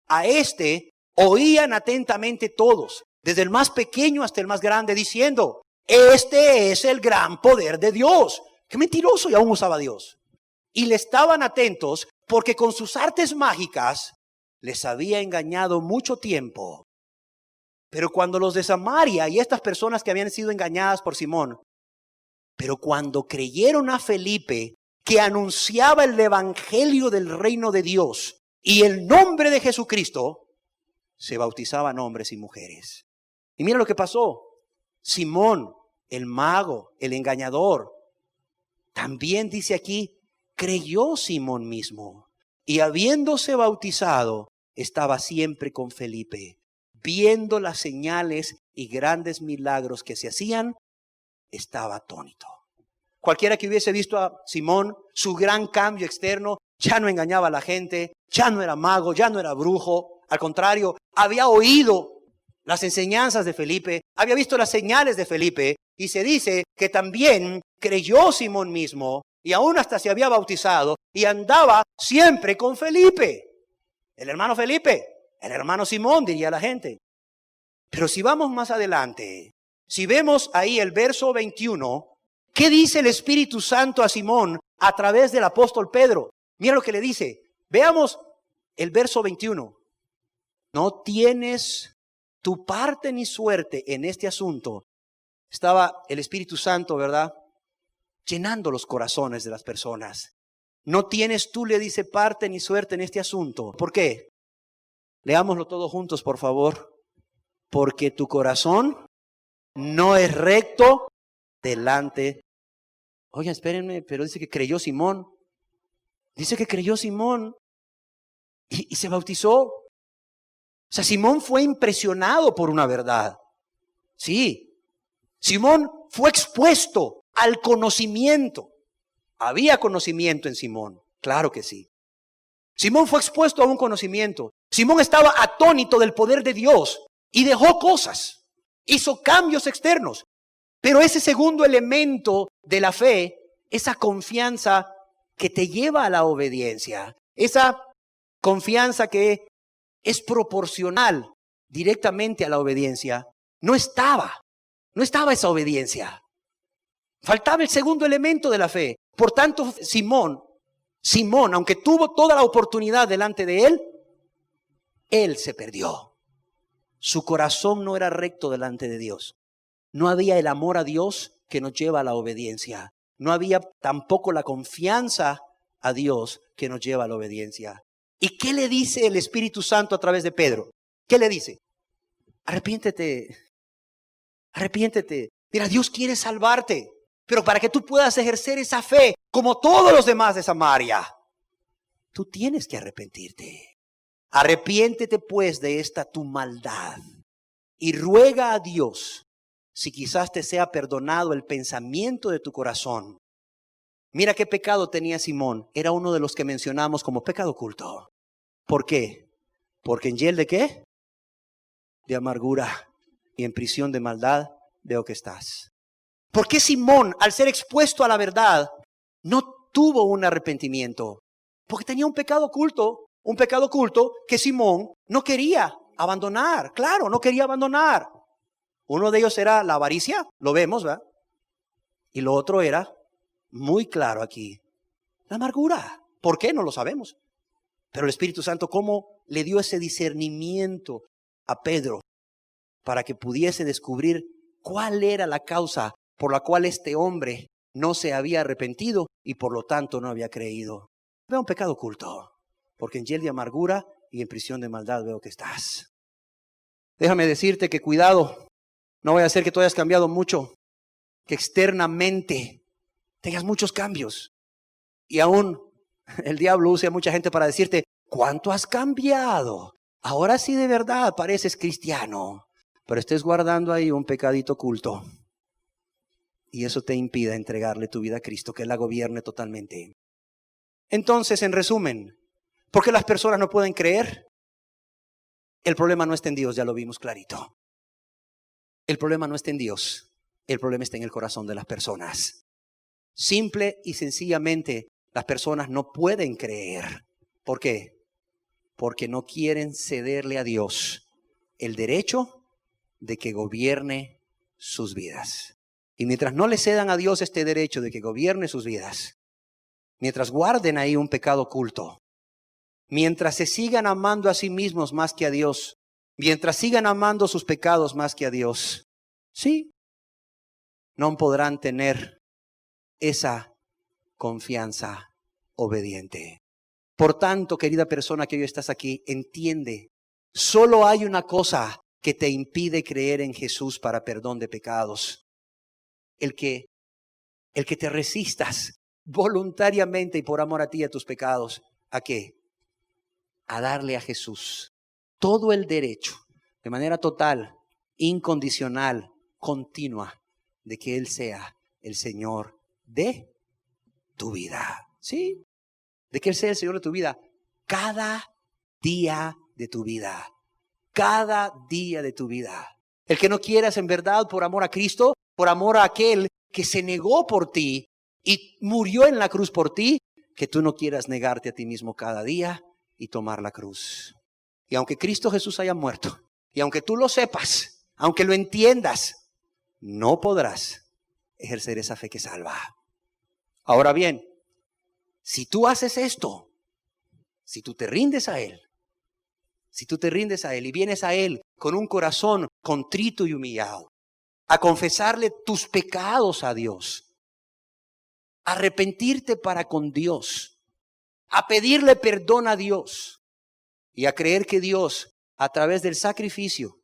A este oían atentamente todos, desde el más pequeño hasta el más grande, diciendo, este es el gran poder de Dios. Qué mentiroso, y aún usaba a Dios. Y le estaban atentos porque con sus artes mágicas les había engañado mucho tiempo. Pero cuando los de Samaria y estas personas que habían sido engañadas por Simón, pero cuando creyeron a Felipe, que anunciaba el evangelio del reino de Dios y el nombre de Jesucristo, se bautizaban hombres y mujeres. Y mira lo que pasó. Simón, el mago, el engañador, también dice aquí creyó Simón mismo, y habiéndose bautizado, estaba siempre con Felipe. Viendo las señales y grandes milagros que se hacían, estaba atónito. Cualquiera que hubiese visto a Simón, su gran cambio externo, ya no engañaba a la gente, ya no era mago, ya no era brujo. Al contrario, había oído las enseñanzas de Felipe, había visto las señales de Felipe, y se dice que también creyó Simón mismo, y aún hasta se había bautizado, y andaba siempre con Felipe. El hermano Felipe, el hermano Simón, diría la gente. Pero si vamos más adelante, si vemos ahí el verso 21, ¿qué dice el Espíritu Santo a Simón a través del apóstol Pedro? Mira lo que le dice. Veamos el verso 21. No tienes tu parte ni suerte en este asunto. Estaba el Espíritu Santo, ¿verdad?, llenando los corazones de las personas. No tienes tú, le dice, parte ni suerte en este asunto. ¿Por qué? Leámoslo todos juntos, por favor. Porque tu corazón no es recto delante. Oigan, espérenme, pero dice que creyó Simón. Dice que creyó Simón y se bautizó. O sea, Simón fue impresionado por una verdad. Sí, Simón fue expuesto al conocimiento. Había conocimiento en Simón, claro que sí. Simón fue expuesto a un conocimiento. Simón estaba atónito del poder de Dios y dejó cosas, hizo cambios externos. Pero ese segundo elemento de la fe, esa confianza que te lleva a la obediencia, esa confianza que es proporcional directamente a la obediencia, no estaba esa obediencia. Faltaba el segundo elemento de la fe. Por tanto, Simón, aunque tuvo toda la oportunidad delante de él se perdió. Su corazón no era recto delante de Dios. No había el amor a Dios que nos lleva a la obediencia. No había tampoco la confianza a Dios que nos lleva a la obediencia. ¿Y qué le dice el Espíritu Santo a través de Pedro? ¿Qué le dice? Arrepiéntete. Mira, Dios quiere salvarte, pero para que tú puedas ejercer esa fe como todos los demás de Samaria, tú tienes que arrepentirte. Arrepiéntete pues de esta tu maldad y ruega a Dios si quizás te sea perdonado el pensamiento de tu corazón. Mira qué pecado tenía Simón. Era uno de los que mencionamos como pecado oculto. ¿Por qué? Porque en hiel de ¿qué? De amargura y en prisión de maldad veo que estás. ¿Por qué Simón, al ser expuesto a la verdad, no tuvo un arrepentimiento? Porque tenía un pecado oculto que Simón no quería abandonar. Claro, no quería abandonar. Uno de ellos era la avaricia, lo vemos, ¿verdad? Y lo otro era, muy claro aquí, la amargura. ¿Por qué? No lo sabemos. Pero el Espíritu Santo, ¿cómo le dio ese discernimiento a Pedro para que pudiese descubrir cuál era la causa por la cual este hombre no se había arrepentido y por lo tanto no había creído? Veo un pecado oculto, porque en hiel de amargura y en prisión de maldad veo que estás. Déjame decirte que cuidado, no vaya a ser que tú hayas cambiado mucho, que externamente tengas muchos cambios. Y aún el diablo usa a mucha gente para decirte, ¿cuánto has cambiado? Ahora sí de verdad pareces cristiano, pero estés guardando ahí un pecadito oculto. Y eso te impide entregarle tu vida a Cristo, que Él la gobierne totalmente. Entonces, en resumen, ¿por qué las personas no pueden creer? El problema no está en Dios, ya lo vimos clarito. El problema no está en Dios, el problema está en el corazón de las personas. Simple y sencillamente, las personas no pueden creer. ¿Por qué? Porque no quieren cederle a Dios el derecho de que gobierne sus vidas. Y mientras no le cedan a Dios este derecho de que gobierne sus vidas, mientras guarden ahí un pecado oculto, mientras se sigan amando a sí mismos más que a Dios, mientras sigan amando sus pecados más que a Dios, sí, no podrán tener esa confianza obediente. Por tanto, querida persona que hoy estás aquí, entiende, solo hay una cosa que te impide creer en Jesús para perdón de pecados. El que te resistas voluntariamente y por amor a ti y a tus pecados, ¿a qué? A darle a Jesús todo el derecho, de manera total, incondicional, continua, de que Él sea el Señor de tu vida. ¿Sí? De que Él sea el Señor de tu vida. Cada día de tu vida. Cada día de tu vida. El que no quieras en verdad por amor a Cristo, por amor a aquel que se negó por ti y murió en la cruz por ti, que tú no quieras negarte a ti mismo cada día y tomar la cruz. Y aunque Cristo Jesús haya muerto, y aunque tú lo sepas, aunque lo entiendas, no podrás ejercer esa fe que salva. Ahora bien, si tú haces esto, si tú te rindes a Él, si tú te rindes a Él y vienes a Él con un corazón contrito y humillado, a confesarle tus pecados a Dios, a arrepentirte para con Dios, a pedirle perdón a Dios y a creer que Dios, a través del sacrificio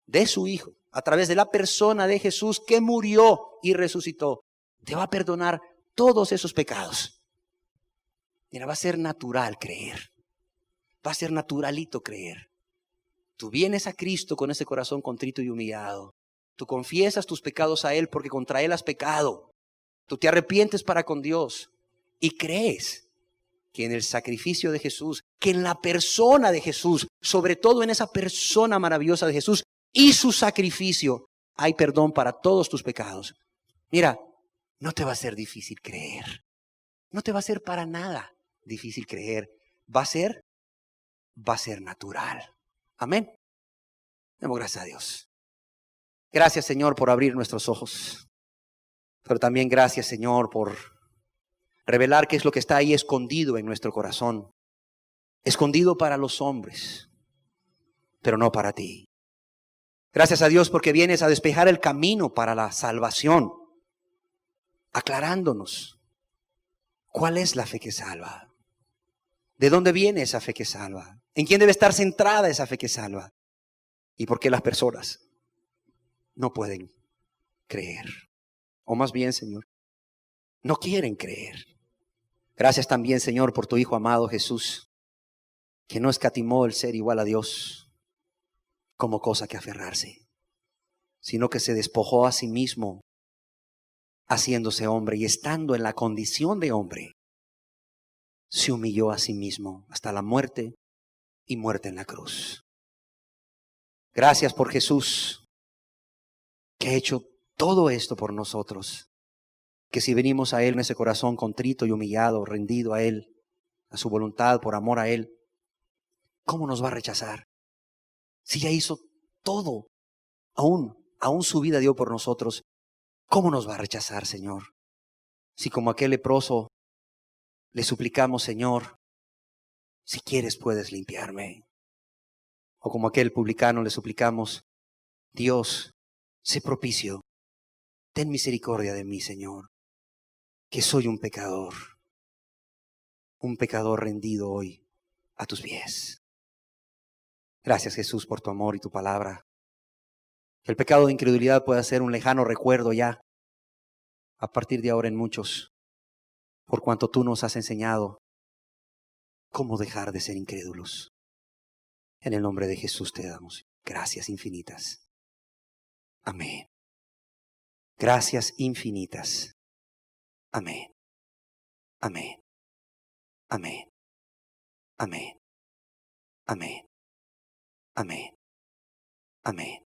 de su Hijo, a través de la persona de Jesús que murió y resucitó, te va a perdonar todos esos pecados. Mira, va a ser natural creer. Va a ser naturalito creer. Tú vienes a Cristo con ese corazón contrito y humillado. Tú confiesas tus pecados a Él porque contra Él has pecado. Tú te arrepientes para con Dios y crees que en el sacrificio de Jesús, que en la persona de Jesús, sobre todo en esa persona maravillosa de Jesús y su sacrificio, hay perdón para todos tus pecados. Mira, no te va a ser difícil creer. No te va a ser para nada difícil creer. Va a ser natural. Amén. Demos gracias a Dios. Gracias, Señor, por abrir nuestros ojos. Pero también gracias, Señor, por revelar qué es lo que está ahí escondido en nuestro corazón. Escondido para los hombres, pero no para ti. Gracias a Dios porque vienes a despejar el camino para la salvación, aclarándonos cuál es la fe que salva. ¿De dónde viene esa fe que salva? ¿En quién debe estar centrada esa fe que salva? ¿Y por qué las personas no pueden creer? O más bien, Señor, no quieren creer. Gracias también, Señor, por tu Hijo amado Jesús, que no escatimó el ser igual a Dios como cosa que aferrarse, sino que se despojó a sí mismo, haciéndose hombre y estando en la condición de hombre, se humilló a sí mismo hasta la muerte y muerte en la cruz. Gracias por Jesús, que ha hecho todo esto por nosotros. Que si venimos a Él en ese corazón contrito y humillado, rendido a Él, a su voluntad, por amor a Él, ¿cómo nos va a rechazar? Si ya hizo todo, aún su vida dio por nosotros, ¿cómo nos va a rechazar, Señor? Si como aquel leproso le suplicamos, Señor, si quieres puedes limpiarme. O como aquel publicano le suplicamos, Dios, sé propicio, ten misericordia de mí, Señor, que soy un pecador rendido hoy a tus pies. Gracias, Jesús, por tu amor y tu palabra. Que el pecado de incredulidad pueda ser un lejano recuerdo ya, a partir de ahora en muchos, por cuanto tú nos has enseñado cómo dejar de ser incrédulos. En el nombre de Jesús te damos gracias infinitas. Amén. Gracias infinitas. Amén. Amén. Amén. Amén. Amén. Amén. Amén.